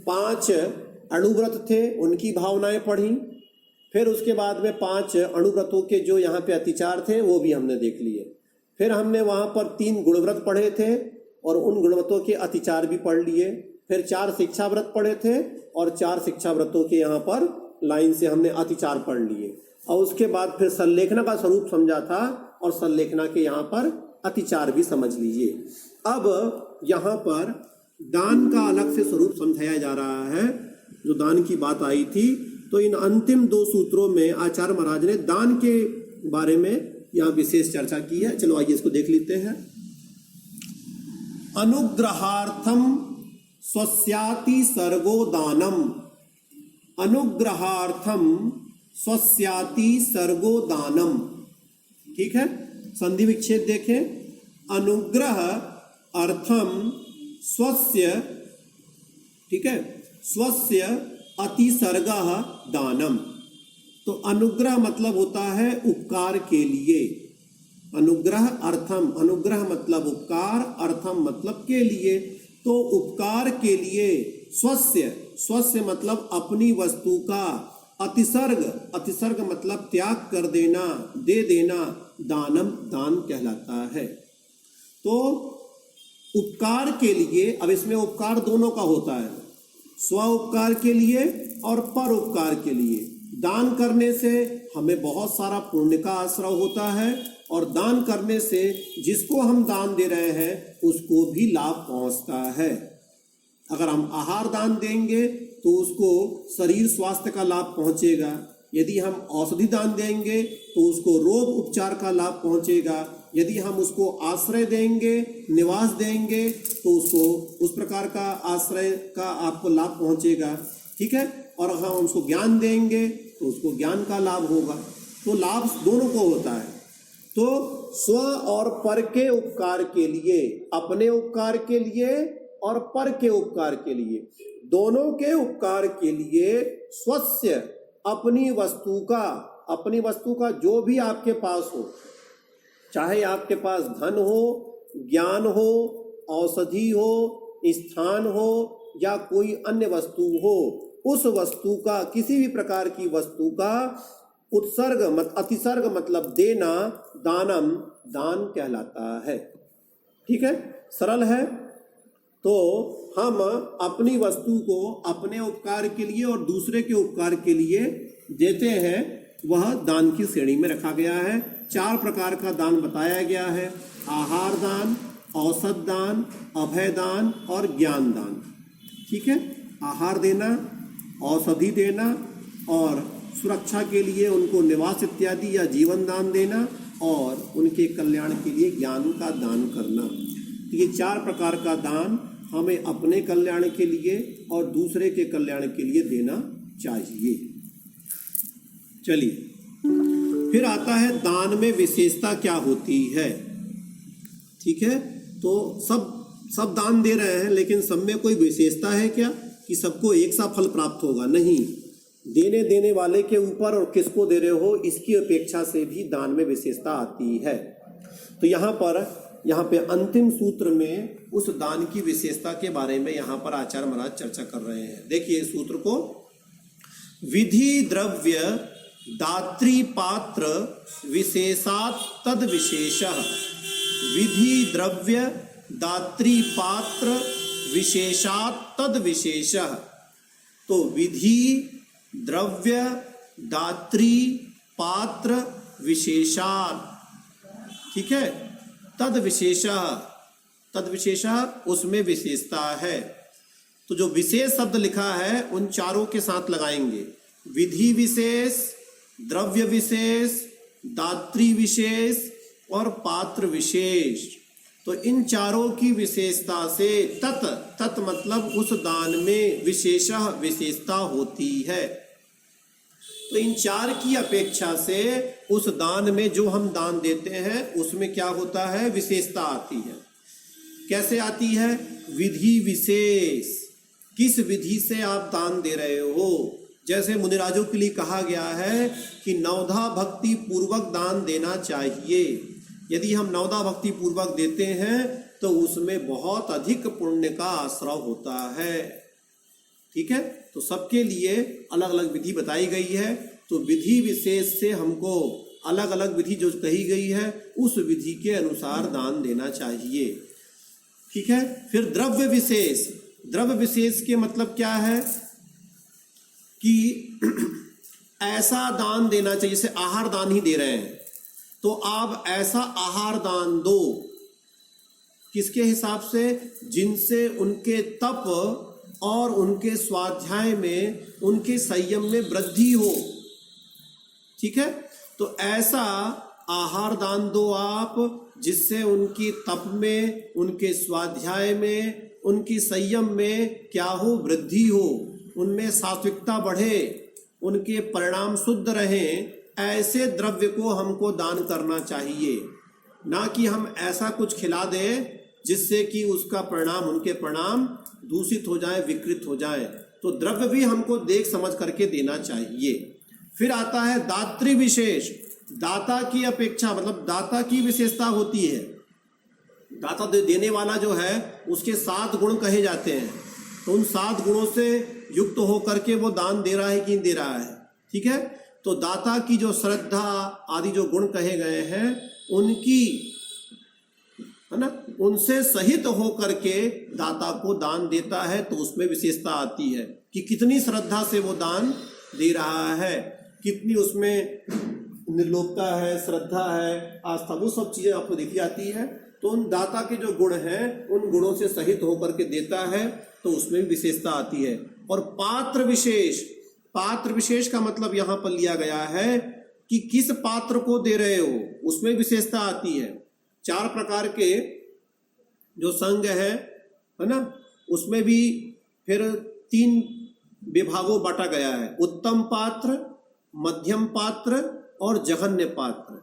5 अणुव्रत थे उनकी भावनाएं पढ़ी, फिर उसके बाद में 5 अणुव्रतों के जो यहाँ पे अतिचार थे वो भी हमने देख लिए। फिर हमने वहाँ पर 3 गुणव्रत पढ़े थे और उन गुणव्रतों के अतिचार भी पढ़ लिए। फिर 4 शिक्षा व्रत पढ़े थे और 4 शिक्षा व्रतों के यहाँ पर लाइन से हमने अतिचार पढ़ लिए। और उसके बाद फिर संलेखना का स्वरूप समझा था और संलेखना के यहाँ पर अतिचार भी समझ लीजिए। अब यहाँ पर दान का अलग से स्वरूप समझाया जा रहा है। जो दान की बात आई थी, तो इन अंतिम 2 सूत्रों में आचार्य महाराज ने दान के बारे में यहाँ विशेष चर्चा की है। चलो आइए इसको देख लेते हैं। अनुग्रहार्थम स्वस्याति सर्गो दानम। अनुग्रहार्थम स्वस्याति सर्गो दानम। ठीक है, संधि विच्छेद देखें। अनुग्रह अर्थम स्वस्य, ठीक है, स्वस्य अतिसर्गः दानम। तो अनुग्रह मतलब होता है उपकार के लिए। अनुग्रह अर्थम, अनुग्रह मतलब उपकार, अर्थम मतलब के लिए। तो उपकार के लिए स्वस्य, स्वस्य मतलब अपनी वस्तु का, अतिसर्ग, अतिसर्ग मतलब त्याग कर देना, दे देना, दानम दान कहलाता है। तो उपकार के लिए, अब इसमें उपकार दोनों का होता है, स्व उपकार के लिए और पर उपकार के लिए। दान करने से हमें बहुत सारा पुण्य का आश्रय होता है, और दान करने से जिसको हम दान दे रहे हैं उसको भी लाभ पहुंचता है। अगर हम आहार दान देंगे तो उसको शरीर स्वास्थ्य का लाभ पहुंचेगा। यदि हम औषधि दान देंगे तो उसको रोग उपचार का लाभ पहुंचेगा। यदि हम उसको आश्रय देंगे, निवास देंगे, तो उसको उस प्रकार का आश्रय का आपको लाभ पहुंचेगा। ठीक है, और हम उसको ज्ञान देंगे तो उसको ज्ञान का लाभ होगा। तो लाभ दोनों को होता है। तो स्व और पर के उपकार के लिए, अपने उपकार के लिए और पर के उपकार के लिए, दोनों के उपकार के लिए स्वस्य, अपनी वस्तु का, अपनी वस्तु का जो भी आपके पास हो, चाहे आपके पास धन हो, ज्ञान हो, औषधि हो, स्थान हो या कोई अन्य वस्तु हो, उस वस्तु का, किसी भी प्रकार की वस्तु का उत्सर्ग मत अतिसर्ग मतलब देना, दानम दान कहलाता है। ठीक है, सरल है। तो हम अपनी वस्तु को अपने उपकार के लिए और दूसरे के उपकार के लिए देते हैं, वह दान की श्रेणी में रखा गया है। 4 प्रकार का दान बताया गया है: आहार दान, औषध दान, अभय दान और ज्ञान दान। ठीक है, आहार देना, औषधि देना और सुरक्षा के लिए उनको निवास इत्यादि या जीवन दान देना, और उनके कल्याण के लिए ज्ञान का दान करना। तो ये 4 प्रकार का दान हमें अपने कल्याण के लिए और दूसरे के कल्याण के लिए देना चाहिए। चलिए, फिर आता है दान में विशेषता क्या होती है। ठीक है, तो सब दान दे रहे हैं, लेकिन सब में कोई विशेषता है क्या कि सबको एक सा फल प्राप्त होगा? नहीं, देने वाले के ऊपर और किसको दे रहे हो इसकी अपेक्षा से भी दान में विशेषता आती है। तो यहाँ पे अंतिम सूत्र में उस दान की विशेषता के बारे में यहाँ पर आचार्य महाराज चर्चा कर रहे हैं। देखिए सूत्र को, विधि द्रव्य दात्री पात्र विशेषात् तद विशेषः। विधि द्रव्य दात्री पात्र विशेषात् तद विशेषः। तो विधि द्रव्य दात्री पात्र विशेषात्, ठीक है, तद विशेषः, तद विशेषः उसमें विशेषता है। तो जो विशेष शब्द लिखा है उन चारों के साथ लगाएंगे: विधि विशेष, द्रव्य विशेष, दात्री विशेष और पात्र विशेष। तो इन चारों की विशेषता से तत् मतलब उस दान में विशेषः विशेषता होती है। तो इन 4 की अपेक्षा से उस दान में जो हम दान देते हैं उसमें क्या होता है? विशेषता आती है। कैसे आती है? विधि विशेष, किस विधि से आप दान दे रहे हो। जैसे मुनिराजों के लिए कहा गया है कि नवधा भक्ति पूर्वक दान देना चाहिए। यदि हम नवधा भक्ति पूर्वक देते हैं तो उसमें बहुत अधिक पुण्य का आश्रय होता है। ठीक है, तो सबके लिए अलग अलग विधि बताई गई है। तो विधि विशेष से हमको अलग अलग विधि जो कही गई है उस विधि के अनुसार दान देना चाहिए। ठीक है, फिर द्रव्य विशेष। द्रव्य विशेष के मतलब क्या है कि ऐसा दान देना चाहिए, जैसे आहार दान ही दे रहे हैं तो आप ऐसा आहार दान दो किसके हिसाब से? जिनसे उनके तप और उनके स्वाध्याय में, उनके संयम में वृद्धि हो। ठीक है, तो ऐसा आहार दान दो आप जिससे उनकी तप में, उनके स्वाध्याय में, उनकी संयम में क्या हो? वृद्धि हो, उनमें सात्विकता बढ़े, उनके परिणाम शुद्ध रहें। ऐसे द्रव्य को हमको दान करना चाहिए, ना कि हम ऐसा कुछ खिला दें जिससे कि उसका परिणाम, उनके परिणाम दूषित हो जाए, विकृत हो जाए। तो द्रव्य भी हमको देख समझ करके देना चाहिए। फिर आता है दात्री विशेष। दाता की अपेक्षा, मतलब दाता की विशेषता होती है। दाता देने वाला जो है उसके 7 गुण कहे जाते हैं। तो उन 7 गुणों से युक्त होकर के वो दान दे रहा है कि नहीं दे रहा है। ठीक है, तो दाता की जो श्रद्धा आदि जो गुण कहे गए हैं, उनकी, है ना, उनसे सहित होकर के दाता को दान देता है। तो उसमें विशेषता आती है कि कितनी श्रद्धा से वो दान दे रहा है, कितनी उसमें निर्लोभता है, श्रद्धा है, आस्था, वो सब चीजें आपको दिखी जाती है। तो उन दाता के जो गुण हैं, उन गुणों से सहित होकर के देता है, तो उसमें विशेषता आती है। और पात्र विशेष, पात्र विशेष का मतलब यहाँ पर लिया गया है कि किस पात्र को दे रहे हो, उसमें विशेषता आती है। 4 प्रकार के जो संघ है ना, उसमें भी फिर 3 विभागों बांटा गया है। उत्तम पात्र, मध्यम पात्र और जघन्य पात्र।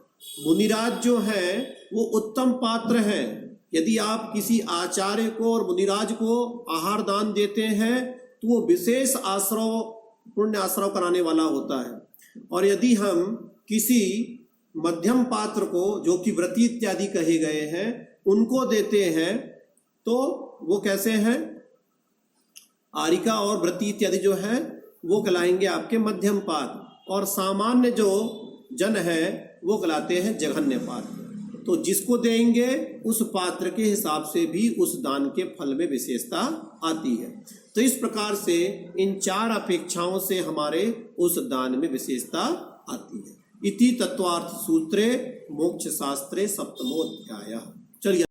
मुनिराज जो है वो उत्तम पात्र हैं। यदि आप किसी आचार्य को और मुनिराज को आहार दान देते हैं तो वो विशेष आश्रव, पुण्य आश्रव कराने वाला होता है। और यदि हम किसी मध्यम पात्र को, जो कि व्रती इत्यादि कहे गए हैं, उनको देते हैं तो वो कैसे हैं? आरिका और व्रती इत्यादि जो है वो कहलाएंगे आपके मध्यम पात्र, और सामान्य जो जन है वो कहलाते हैं जघन्य पात्र। तो जिसको देंगे उस पात्र के हिसाब से भी उस दान के फल में विशेषता आती है। तो इस प्रकार से इन 4 अपेक्षाओं से हमारे उस दान में विशेषता आती है। इति तत्वार्थ सूत्रे मोक्ष शास्त्रे 7वां अध्याय। चलिए।